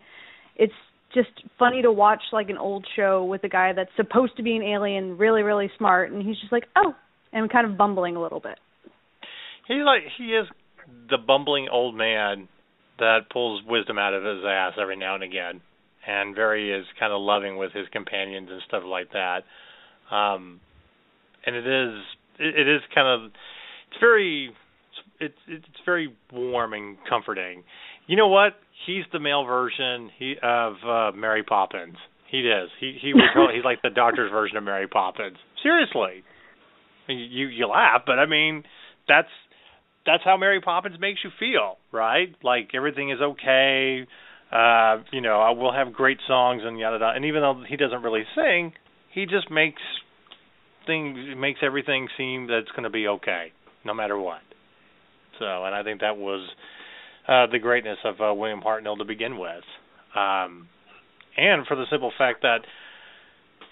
It's just funny to watch like an old show with a guy that's supposed to be an alien, really, really smart, and he's just like, oh, and kind of bumbling a little bit. He is the bumbling old man that pulls wisdom out of his ass every now and again, and is kind of loving with his companions and stuff like that. And it is kind of, it's very warm and comforting. You know what? He's the male version of Mary Poppins. He is. He's like the Doctor's version of Mary Poppins. Seriously. You laugh, but I mean, that's how Mary Poppins makes you feel, right? Like everything is okay. We'll have great songs and yada yada. And even though he doesn't really sing, he just makes makes everything seem that it's going to be okay, no matter what. So, and I think that was the greatness of William Hartnell to begin with, and for the simple fact that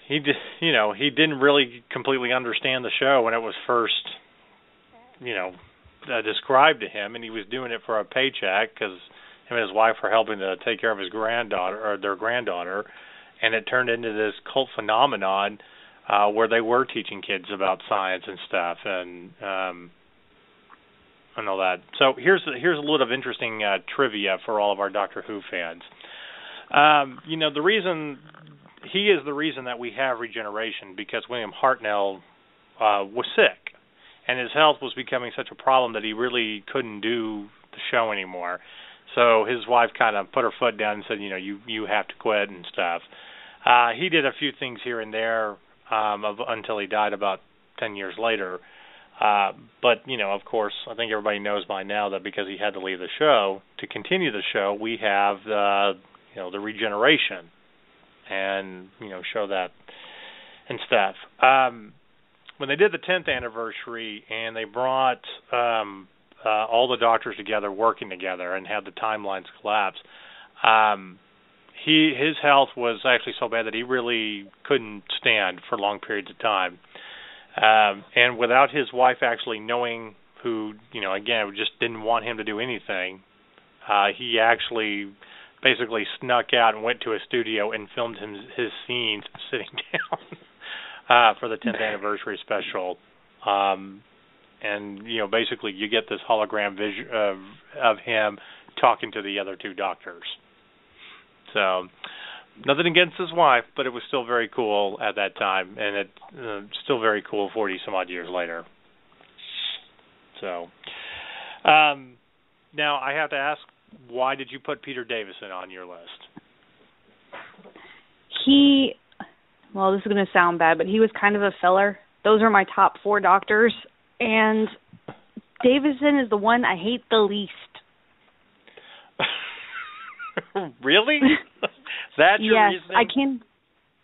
he didn't really completely understand the show when it was first, described to him, and he was doing it for a paycheck because him and his wife were helping to take care of his their granddaughter, and it turned into this cult phenomenon where they were teaching kids about science and stuff, and all that. So here's a little of interesting trivia for all of our Doctor Who fans. The reason he is the reason that we have regeneration because William Hartnell was sick, and his health was becoming such a problem that he really couldn't do the show anymore. So his wife kind of put her foot down and said, you have to quit and stuff. He did a few things here and there until he died about 10 years later. But, of course, I think everybody knows by now that because he had to leave the show, to continue the show, we have the regeneration and, show that and stuff. When they did the 10th anniversary and they brought all the doctors together working together and had the timelines collapse, his health was actually so bad that he really couldn't stand for long periods of time. And without his wife actually knowing who, again, just didn't want him to do anything, he actually basically snuck out and went to a studio and filmed his scenes sitting down for the 10th anniversary special. And, basically you get this hologram vision of him talking to the other two doctors. So, nothing against his wife, but it was still very cool at that time, and it's still very cool 40-some-odd years later. So, now I have to ask, why did you put Peter Davison on your list? This is going to sound bad, but he was kind of a filler. Those are my top 4 doctors, and Davison is the one I hate the least. Really? That's your reasoning? I can.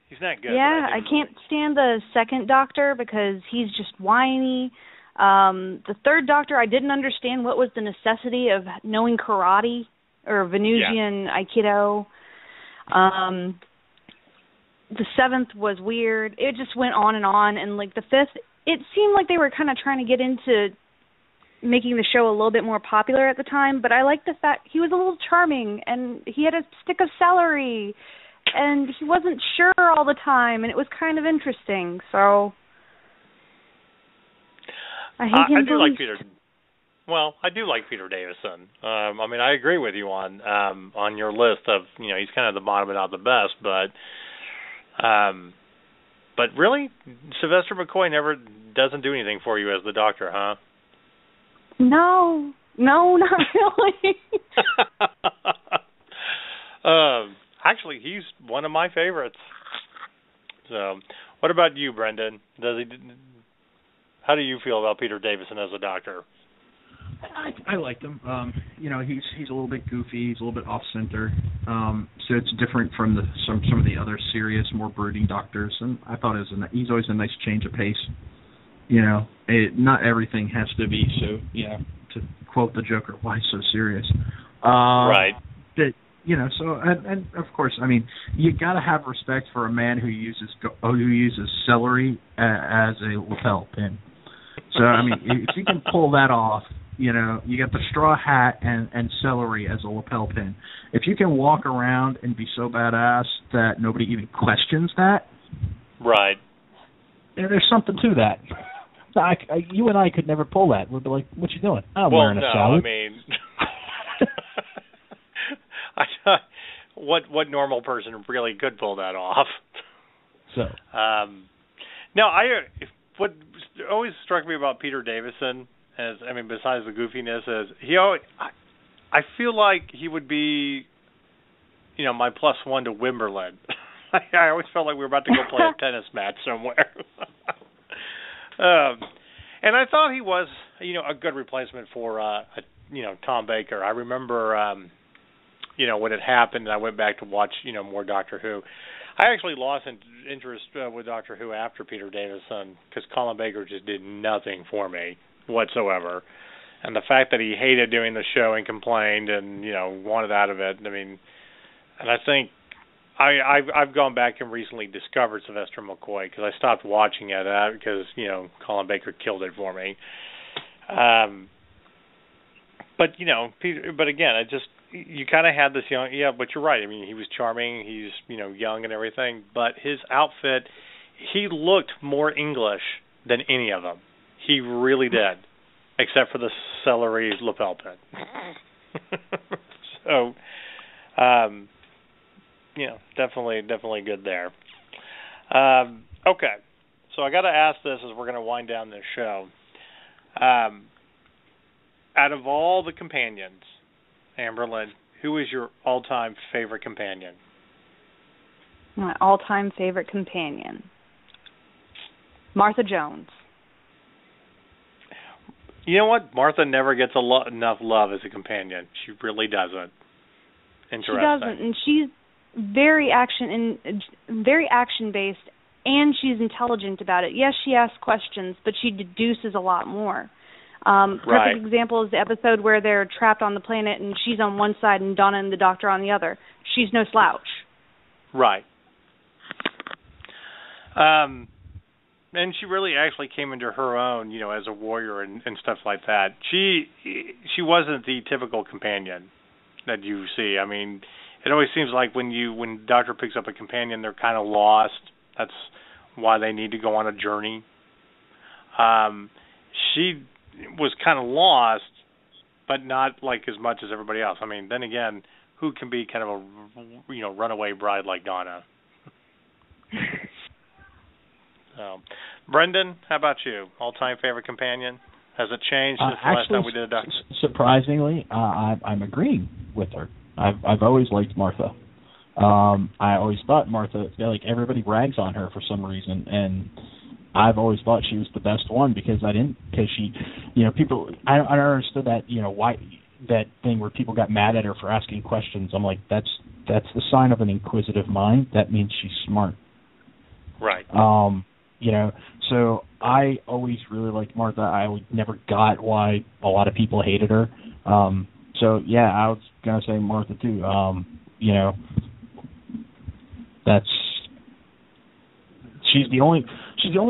He's not good. Yeah, I can't stand the second Doctor because he's just whiny. The third Doctor, I didn't understand what was the necessity of knowing karate or Venusian Aikido. The seventh was weird. It just went on, and like the fifth, it seemed like they were kind of trying to get into making the show a little bit more popular at the time, but I liked the fact he was a little charming, and he had a stick of celery, and he wasn't sure all the time, and it was kind of interesting, so I hate him. I do like Peter. Well, I do like Peter Davison. I agree with you on your list of, he's kind of the bottom and not the best, but really, Sylvester McCoy never doesn't do anything for you as the Doctor, huh? No, not really. Actually, he's one of my favorites. So, what about you, Brendan? How do you feel about Peter Davison as a Doctor? I liked him. He's a little bit goofy. He's a little bit off center. So it's different from some of the other serious, more brooding doctors. And I thought he's always a nice change of pace. Not everything has to be so. To quote the Joker, why so serious? Right. That So and of course, you got to have respect for a man who uses celery as a lapel pin. So if you can pull that off. You got the straw hat and celery as a lapel pin. If you can walk around and be so badass that nobody even questions that, right? There's something to that. You and I could never pull that. We'd be like, "What you doing?" I'm wearing a salad. What normal person really could pull that off? So, what always struck me about Peter Davison. Besides the goofiness, is I feel like he would be, my +1 to Wimbledon. I always felt like we were about to go play a tennis match somewhere. And I thought he was, a good replacement for, Tom Baker. I remember, when it happened, and I went back to watch, more Doctor Who. I actually lost interest with Doctor Who after Peter Davison because Colin Baker just did nothing for me whatsoever. And the fact that he hated doing the show and complained and, wanted out of it, and I think I've gone back and recently discovered Sylvester McCoy because I stopped watching it because, Colin Baker killed it for me. But again, you kind of had this young, but you're right. I mean, he was charming, he's, young and everything, but his outfit, he looked more English than any of them. He really did, except for the celery lapel pin. So, definitely good there. Okay, so I got to ask this as we're going to wind down this show. Out of all the companions, Amberlyn, who is your all-time favorite companion? My all-time favorite companion, Martha Jones. You know what? Martha never gets enough love as a companion. She really doesn't. Interesting. She doesn't, and she's very action-based, and she's intelligent about it. Yes, she asks questions, but she deduces a lot more. Perfect example is the episode where they're trapped on the planet and she's on one side and Donna and the Doctor on the other. She's no slouch. Right. And she really actually came into her own, as a warrior and stuff like that. She wasn't the typical companion that you see. I mean, it always seems like when the Doctor picks up a companion, they're kind of lost. That's why they need to go on a journey. She was kind of lost, but not like as much as everybody else. I mean, then again, who can be kind of a runaway bride like Donna? So, Brendan, how about you? All-time favorite companion? Has it changed since the last time we did a Doctor? Surprisingly, I'm agreeing with her. I've always liked Martha. I always thought Martha, everybody rags on her for some reason, and I've always thought she was the best one because she, people, I don't understood that, why that thing where people got mad at her for asking questions. I'm like, that's the sign of an inquisitive mind. That means she's smart. Right. So I always really liked Martha. I never got why a lot of people hated her. So yeah, I was gonna say Martha too. She's the only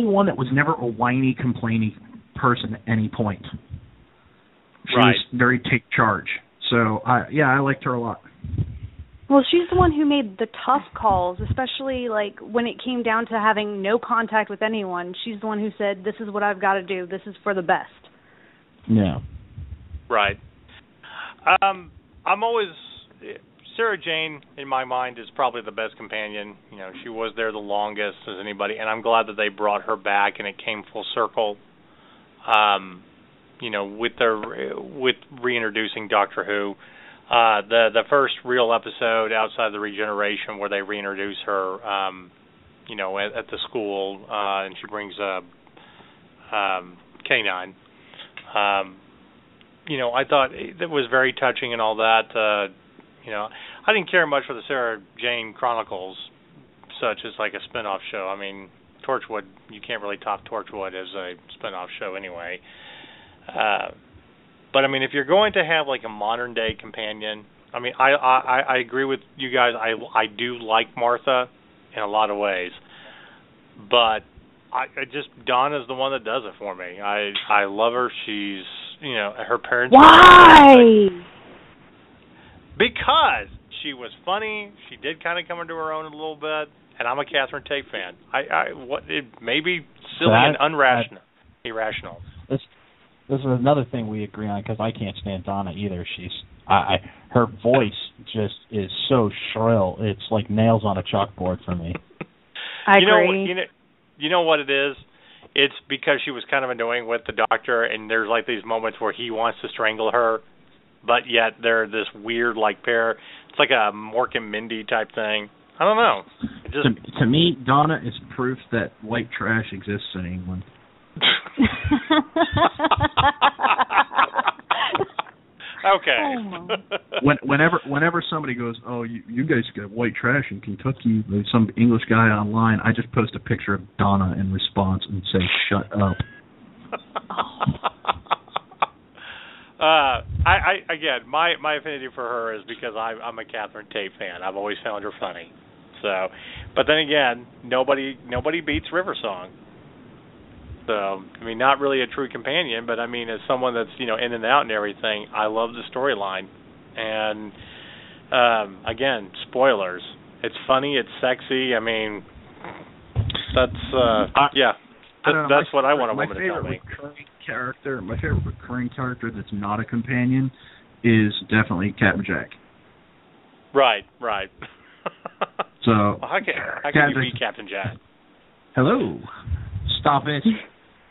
one that was never a whiny, complaining person at any point. She was very take charge. So I liked her a lot. Well, she's the one who made the tough calls, especially when it came down to having no contact with anyone. She's the one who said, "This is what I've got to do. This is for the best." Yeah. Right. I'm always Sarah Jane, in my mind, is probably the best companion. She was there the longest as anybody, and I'm glad that they brought her back and it came full circle. With reintroducing Doctor Who, the first real episode outside the regeneration where they reintroduce her, at the school, and she brings K9. I thought it was very touching and all that. I didn't care much for the Sarah Jane Chronicles, such as like a spin-off show. I mean, Torchwood, you can't really top Torchwood as a spin-off show anyway. But I mean, if you're going to have like a modern day companion, I mean, I agree with you guys. I do like Martha in a lot of ways, but I just Donna's the one that does it for me. I love her. She's her parents. Why? Because she was funny. She did kind of come into her own a little bit, and I'm a Catherine Tate fan. It may be silly and irrational. This is another thing we agree on because I can't stand Donna either. Her voice just is so shrill. It's like nails on a chalkboard for me. I agree. You know what it is? It's because she was kind of annoying with the Doctor, and there's like these moments where he wants to strangle her, but yet they're this weird like pair. It's like a Mork and Mindy type thing. I don't know. To me, Donna is proof that white trash exists in England. Okay. Oh home. Whenever somebody goes, oh, you guys got white trash in Kentucky, there's some English guy online, I just post a picture of Donna in response and say, shut up. Again, my affinity for her is because I'm a Catherine Tate fan. I've always found her funny. So, but then again, nobody beats River Song. So, I mean, not really a true companion, but I mean, as someone that's in and out and everything, I love the storyline. And again, spoilers. It's funny. It's sexy. I mean, that's that's what I want a woman to tell me. My favorite recurring character that's not a companion is definitely Captain Jack. Right. So well, how can you beat Captain Jack? Hello. Stop it.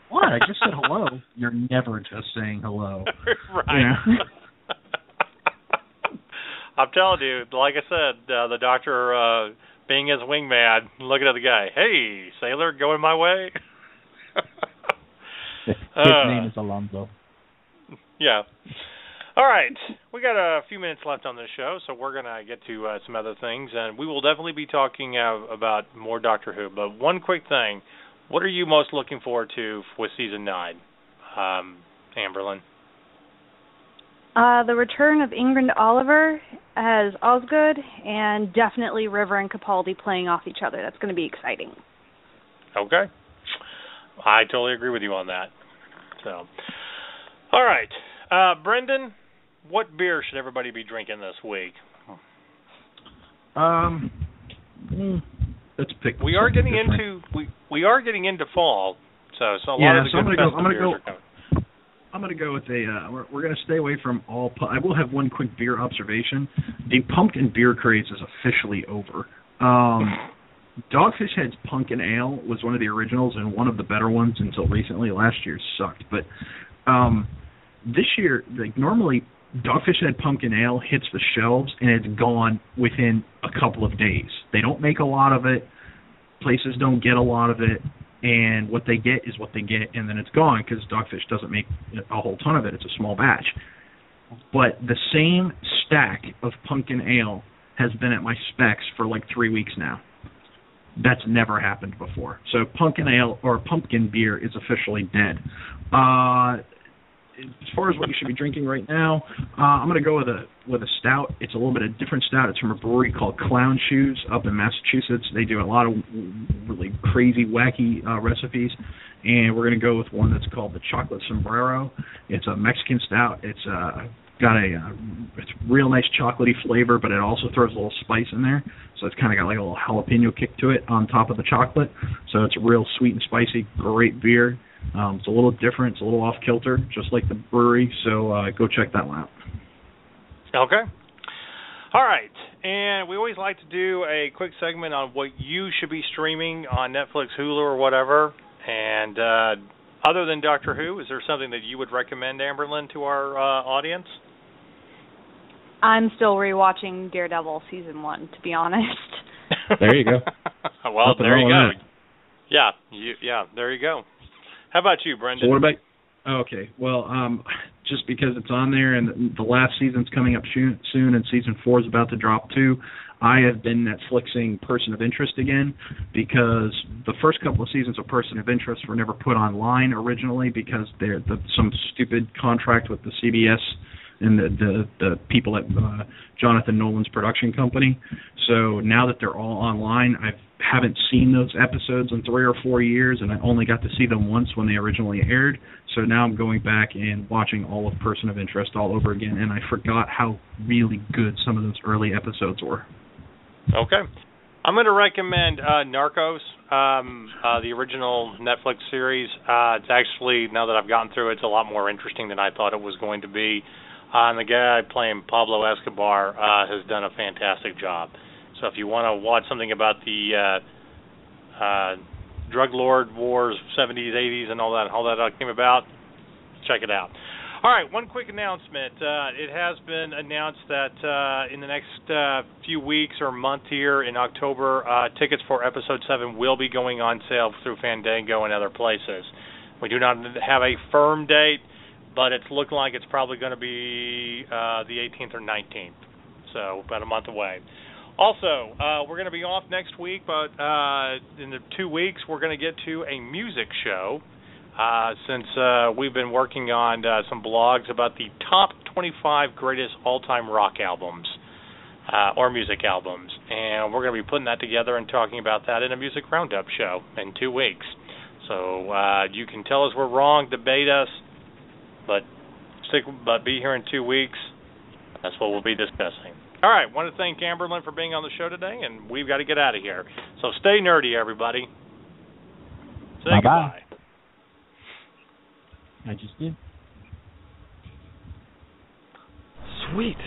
What? I just said hello. You're never just saying hello. Right. I'm telling you, like I said, the Doctor being his wingman, looking at the guy, hey, sailor, going my way? His name is Alonzo. Yeah. All right. We got a few minutes left on this show, so we're going to get to some other things, and we will definitely be talking about more Doctor Who. But one quick thing, what are you most looking forward to with Season 9, Amberlyn? The return of Ingrid Oliver as Osgood, and definitely River and Capaldi playing off each other. That's going to be exciting. Okay. I totally agree with you on that. So, all right. Brendan, what beer should everybody be drinking this week? Let's pick. We are getting into fall, so a lot of the good festive beers are coming. I'm going to go with we're going to stay away from all. I will have one quick beer observation. The pumpkin beer craze is officially over. Dogfish Head's Pumpkin Ale was one of the originals and one of the better ones until recently. Last year sucked, but this year, like normally, Dogfish Head Pumpkin Ale hits the shelves and it's gone within a couple of days. They don't make a lot of it. Places don't get a lot of it. And what they get is what they get, and then it's gone because Dogfish doesn't make a whole ton of it. It's a small batch. But the same stack of Pumpkin Ale has been at my specs for like 3 weeks now. That's never happened before. So Pumpkin Ale or pumpkin beer is officially dead. As far as what you should be drinking right now, I'm going to go with a stout. It's a little bit of a different stout. It's from a brewery called Clown Shoes up in Massachusetts. They do a lot of really crazy, wacky recipes, and we're going to go with one that's called the Chocolate Sombrero. It's a Mexican stout. It's got it's real nice chocolatey flavor, but it also throws a little spice in there. So it's kind of got like a little jalapeno kick to it on top of the chocolate. So it's real sweet and spicy, great beer. It's a little different. It's a little off-kilter, just like the brewery. So go check that one out. Okay. All right. And we always like to do a quick segment on what you should be streaming on Netflix, Hulu, or whatever. And other than Doctor Who, is there something that you would recommend, Amberlyn, to our audience? I'm still rewatching Daredevil Season 1, to be honest. There you go. Well, there you go. Yeah, there you go. How about you, Brendan? So what about? Okay, well, just because it's on there and the last season's coming up soon, and Season 4 is about to drop too, I have been Netflixing Person of Interest again because the first couple of seasons of Person of Interest were never put online originally because they're some stupid contract with the CBS and the people at Jonathan Nolan's production company. So now that they're all online, I haven't seen those episodes in 3 or 4 years, and I only got to see them once when they originally aired. So now I'm going back and watching all of Person of Interest all over again, and I forgot how really good some of those early episodes were. Okay. I'm going to recommend Narcos, the original Netflix series. It's actually, now that I've gotten through it, it's a lot more interesting than I thought it was going to be. And the guy playing Pablo Escobar has done a fantastic job. So if you want to watch something about the drug lord wars, 70s, 80s, and all that came about, check it out. All right, one quick announcement. It has been announced that in the next few weeks or month here in October, tickets for Episode 7 will be going on sale through Fandango and other places. We do not have a firm date, but it's looking like it's probably going to be the 18th or 19th, so about a month away. Also, we're going to be off next week, but in the 2 weeks we're going to get to a music show since we've been working on some blogs about the top 25 greatest all-time rock albums or music albums, and we're going to be putting that together and talking about that in a music roundup show in 2 weeks. So you can tell us we're wrong, debate us, but be here in 2 weeks. That's what we'll be discussing. All right, want to thank Amberlyn for being on the show today, and we've got to get out of here. So stay nerdy, everybody. Say Bye-bye. goodbye. I just did. Sweet.